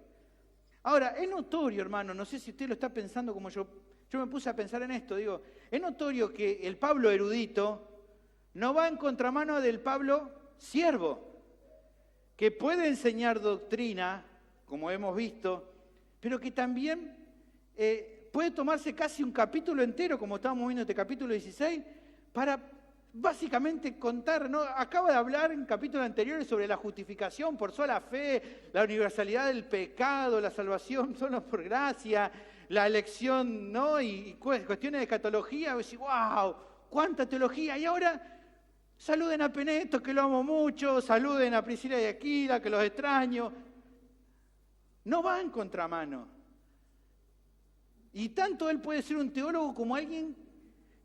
Ahora, es notorio, hermano, no sé si usted lo está pensando como yo me puse a pensar en esto, digo, es notorio que el Pablo erudito no va en contramano del Pablo siervo, que puede enseñar doctrina, como hemos visto, pero que también puede tomarse casi un capítulo entero, como estábamos viendo este capítulo 16, para básicamente contar, ¿no? Acaba de hablar en capítulos anteriores sobre la justificación por sola fe, la universalidad del pecado, la salvación solo por gracia, la elección, ¿no? Y cuestiones de escatología, y decís, wow, cuánta teología. Y ahora saluden a Peneto, que lo amo mucho, saluden a Priscila y Aquila, que los extraño. No va en contramano. Y tanto él puede ser un teólogo como alguien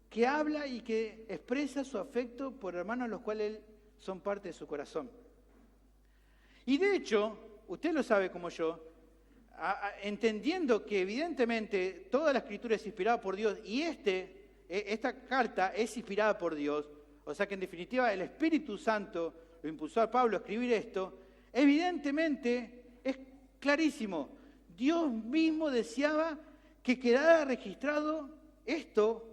que habla y que expresa su afecto por hermanos los cuales son parte de su corazón. Y de hecho, usted lo sabe como yo, entendiendo que evidentemente toda la Escritura es inspirada por Dios y esta carta es inspirada por Dios, o sea que en definitiva el Espíritu Santo lo impulsó a Pablo a escribir esto, evidentemente es clarísimo, Dios mismo deseaba que quedara registrado esto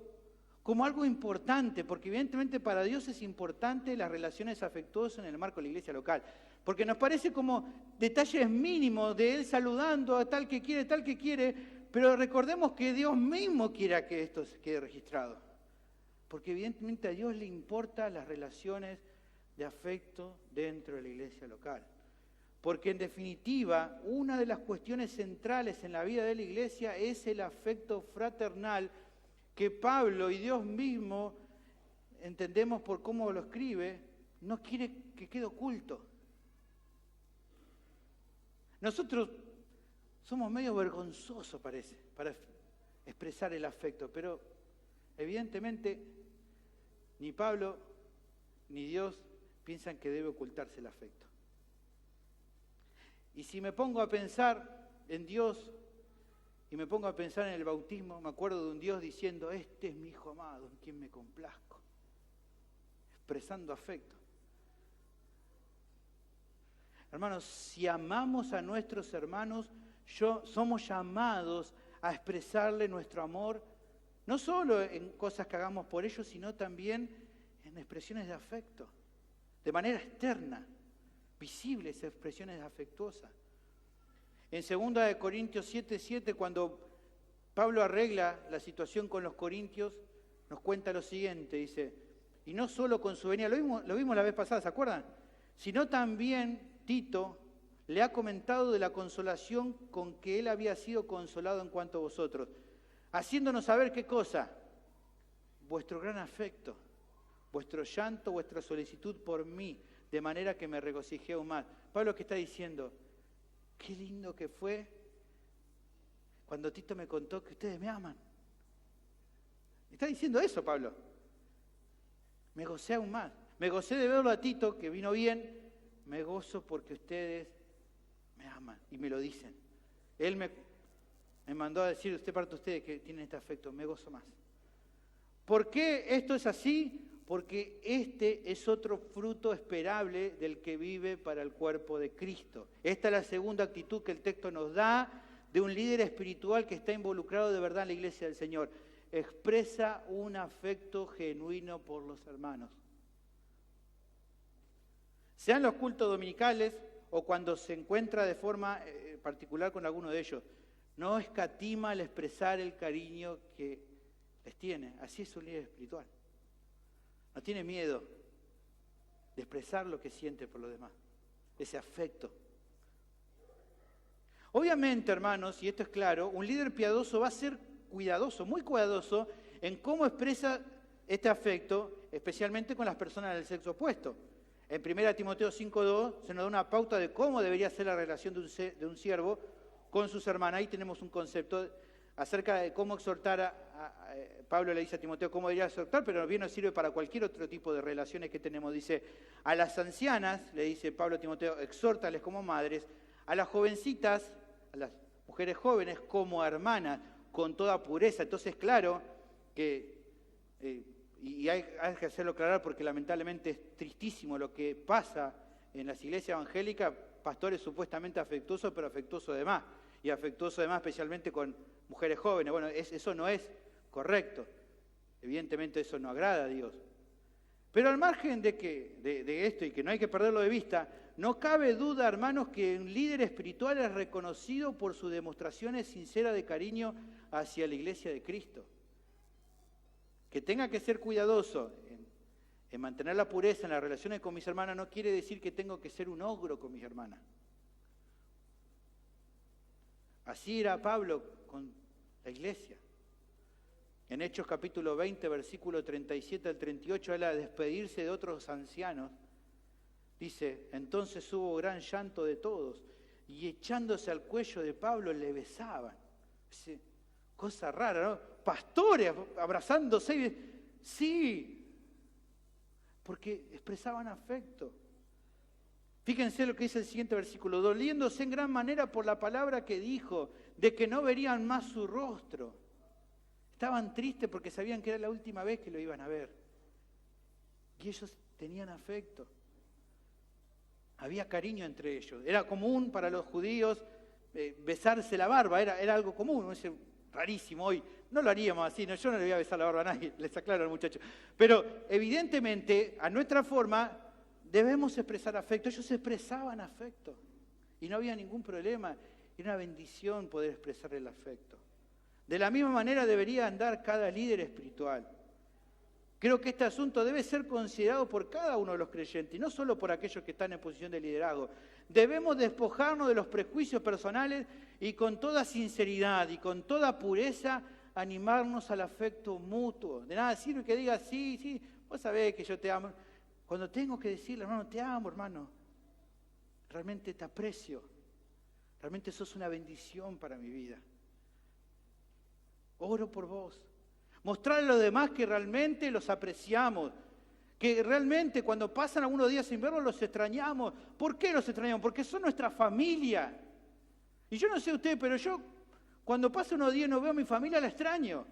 como algo importante, porque evidentemente para Dios es importante las relaciones afectuosas en el marco de la iglesia local, porque nos parece como detalles mínimos de Él saludando a tal que quiere, pero recordemos que Dios mismo quiera que esto se quede registrado, porque evidentemente a Dios le importan las relaciones de afecto dentro de la iglesia local. Porque en definitiva, una de las cuestiones centrales en la vida de la iglesia es el afecto fraternal que Pablo y Dios mismo, entendemos por cómo lo escribe, no quiere que quede oculto. Nosotros somos medio vergonzosos, parece, para expresar el afecto, pero evidentemente ni Pablo ni Dios piensan que debe ocultarse el afecto. Y si me pongo a pensar, en Dios y me pongo a pensar en el bautismo, me acuerdo de un Dios diciendo, este es mi hijo amado, en quien me complazco, expresando afecto. Hermanos, si amamos a nuestros hermanos, somos llamados a expresarle nuestro amor, no solo en cosas que hagamos por ellos, sino también en expresiones de afecto, de manera externa, visibles expresiones afectuosas. En 2 Corintios 7:7, cuando Pablo arregla la situación con los corintios, nos cuenta lo siguiente, dice, y no solo con su venida, lo vimos la vez pasada, ¿se acuerdan? Sino también Tito le ha comentado de la consolación con que él había sido consolado en cuanto a vosotros, haciéndonos saber qué cosa, vuestro gran afecto, vuestro llanto, vuestra solicitud por mí, de manera que me regocijé aún más. Pablo, ¿qué está diciendo? Qué lindo que fue cuando Tito me contó que ustedes me aman. Está diciendo eso, Pablo. Me gocé aún más. Me gocé de verlo a Tito, que vino bien. Me gozo porque ustedes me aman y me lo dicen. Él me mandó a decir, usted parte de ustedes que tienen este afecto, me gozo más. ¿Por qué esto es así? Porque este es otro fruto esperable del que vive para el cuerpo de Cristo. Esta es la segunda actitud que el texto nos da de un líder espiritual que está involucrado de verdad en la iglesia del Señor. Expresa un afecto genuino por los hermanos. Sean los cultos dominicales o cuando se encuentra de forma particular con alguno de ellos, no escatima al expresar el cariño que les tiene. Así es un líder espiritual. No tiene miedo de expresar lo que siente por los demás, ese afecto. Obviamente, hermanos, y esto es claro, un líder piadoso va a ser cuidadoso, muy cuidadoso, en cómo expresa este afecto, especialmente con las personas del sexo opuesto. En 1 Timoteo 5:2 se nos da una pauta de cómo debería ser la relación de un siervo con sus hermanas. Ahí tenemos un concepto acerca de cómo exhortar Pablo le dice a Timoteo cómo debería exhortar, pero bien nos sirve para cualquier otro tipo de relaciones que tenemos. Dice, a las ancianas, le dice Pablo a Timoteo, exhórtales como madres, a las jovencitas, a las mujeres jóvenes como hermanas, con toda pureza. Entonces, claro que, y hay que hacerlo claro porque lamentablemente es tristísimo lo que pasa en las iglesias evangélicas, pastores supuestamente afectuosos, pero afectuosos de más, y afectuosos de más especialmente con mujeres jóvenes. Bueno, eso no es correcto. Evidentemente eso no agrada a Dios. Pero al margen de esto, y que no hay que perderlo de vista, no cabe duda, hermanos, que un líder espiritual es reconocido por sus demostraciones sinceras de cariño hacia la iglesia de Cristo. Que tenga que ser cuidadoso en mantener la pureza en las relaciones con mis hermanas no quiere decir que tengo que ser un ogro con mis hermanas. Así era Pablo con la iglesia. En Hechos capítulo 20, versículo 37 al 38, él a despedirse de otros ancianos, dice, entonces hubo gran llanto de todos, y echándose al cuello de Pablo le besaban. Dice, cosa rara, ¿no? Pastores abrazándose, sí, porque expresaban afecto. Fíjense lo que dice el siguiente versículo, doliéndose en gran manera por la palabra que dijo, de que no verían más su rostro. Estaban tristes porque sabían que era la última vez que lo iban a ver. Y ellos tenían afecto. Había cariño entre ellos. Era común para los judíos besarse la barba, era algo común. Es rarísimo hoy. No lo haríamos así, no, yo no le voy a besar la barba a nadie, les aclaro al muchacho. Pero evidentemente, a nuestra forma, debemos expresar afecto. Ellos expresaban afecto. Y no había ningún problema. Era una bendición poder expresar el afecto. De la misma manera debería andar cada líder espiritual. Creo que este asunto debe ser considerado por cada uno de los creyentes, y no solo por aquellos que están en posición de liderazgo. Debemos despojarnos de los prejuicios personales y con toda sinceridad y con toda pureza animarnos al afecto mutuo. De nada sirve que digas, sí, vos sabés que yo te amo. Cuando tengo que decirle, hermano, te amo, hermano, realmente te aprecio, realmente sos una bendición para mi vida. Oro por vos. Mostrarle a los demás que realmente los apreciamos, que realmente cuando pasan algunos días sin verlos los extrañamos. ¿Por qué los extrañamos? Porque son nuestra familia. Y yo no sé usted, pero yo cuando paso unos días y no veo a mi familia, la extraño.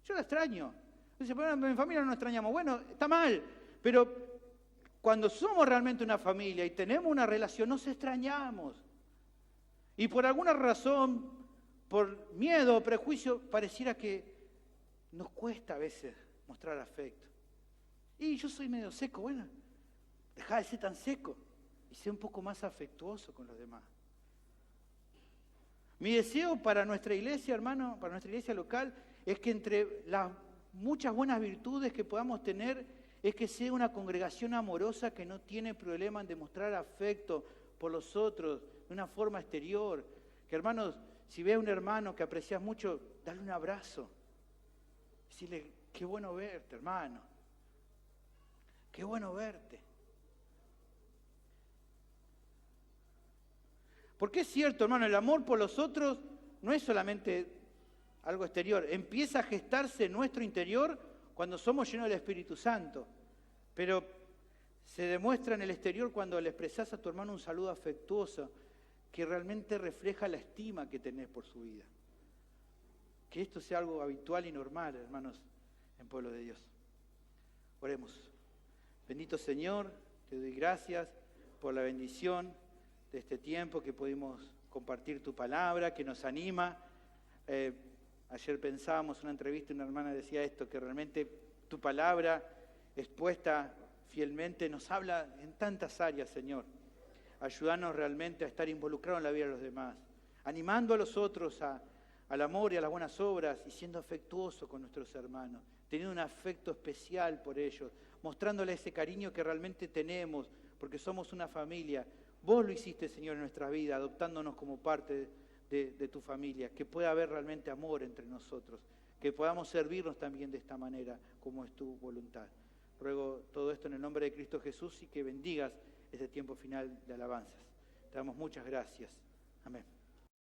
Yo la extraño. Dice, pero mi familia no extrañamos. Bueno, está mal, pero cuando somos realmente una familia y tenemos una relación, nos extrañamos. Y por alguna razón, por miedo o prejuicio, pareciera que nos cuesta a veces mostrar afecto. Y yo soy medio seco, bueno, dejá de ser tan seco y sé un poco más afectuoso con los demás. Mi deseo para nuestra iglesia, hermano, para nuestra iglesia local, es que entre las muchas buenas virtudes que podamos tener, es que sea una congregación amorosa que no tiene problema en demostrar afecto por los otros de una forma exterior. Que, hermanos, si ve a un hermano que aprecias mucho, dale un abrazo. Decirle, qué bueno verte, hermano. Qué bueno verte. Porque es cierto, hermano, el amor por los otros no es solamente algo exterior. Empieza a gestarse en nuestro interior cuando somos llenos del Espíritu Santo. Pero se demuestra en el exterior cuando le expresás a tu hermano un saludo afectuoso que realmente refleja la estima que tenés por su vida. Que esto sea algo habitual y normal, hermanos, en pueblo de Dios. Oremos. Bendito Señor, te doy gracias por la bendición de este tiempo que pudimos compartir tu palabra, que nos anima. Ayer pensábamos en una entrevista, una hermana decía esto, que realmente tu palabra expuesta fielmente nos habla en tantas áreas, Señor. Ayúdanos realmente a estar involucrados en la vida de los demás, animando a los otros al amor y a las buenas obras y siendo afectuosos con nuestros hermanos, teniendo un afecto especial por ellos, mostrándole ese cariño que realmente tenemos, porque somos una familia. Vos lo hiciste, Señor, en nuestra vida, adoptándonos como parte de tu familia, que pueda haber realmente amor entre nosotros, que podamos servirnos también de esta manera, como es tu voluntad. Ruego todo esto en el nombre de Cristo Jesús y que bendigas este tiempo final de alabanzas. Te damos muchas gracias. Amén.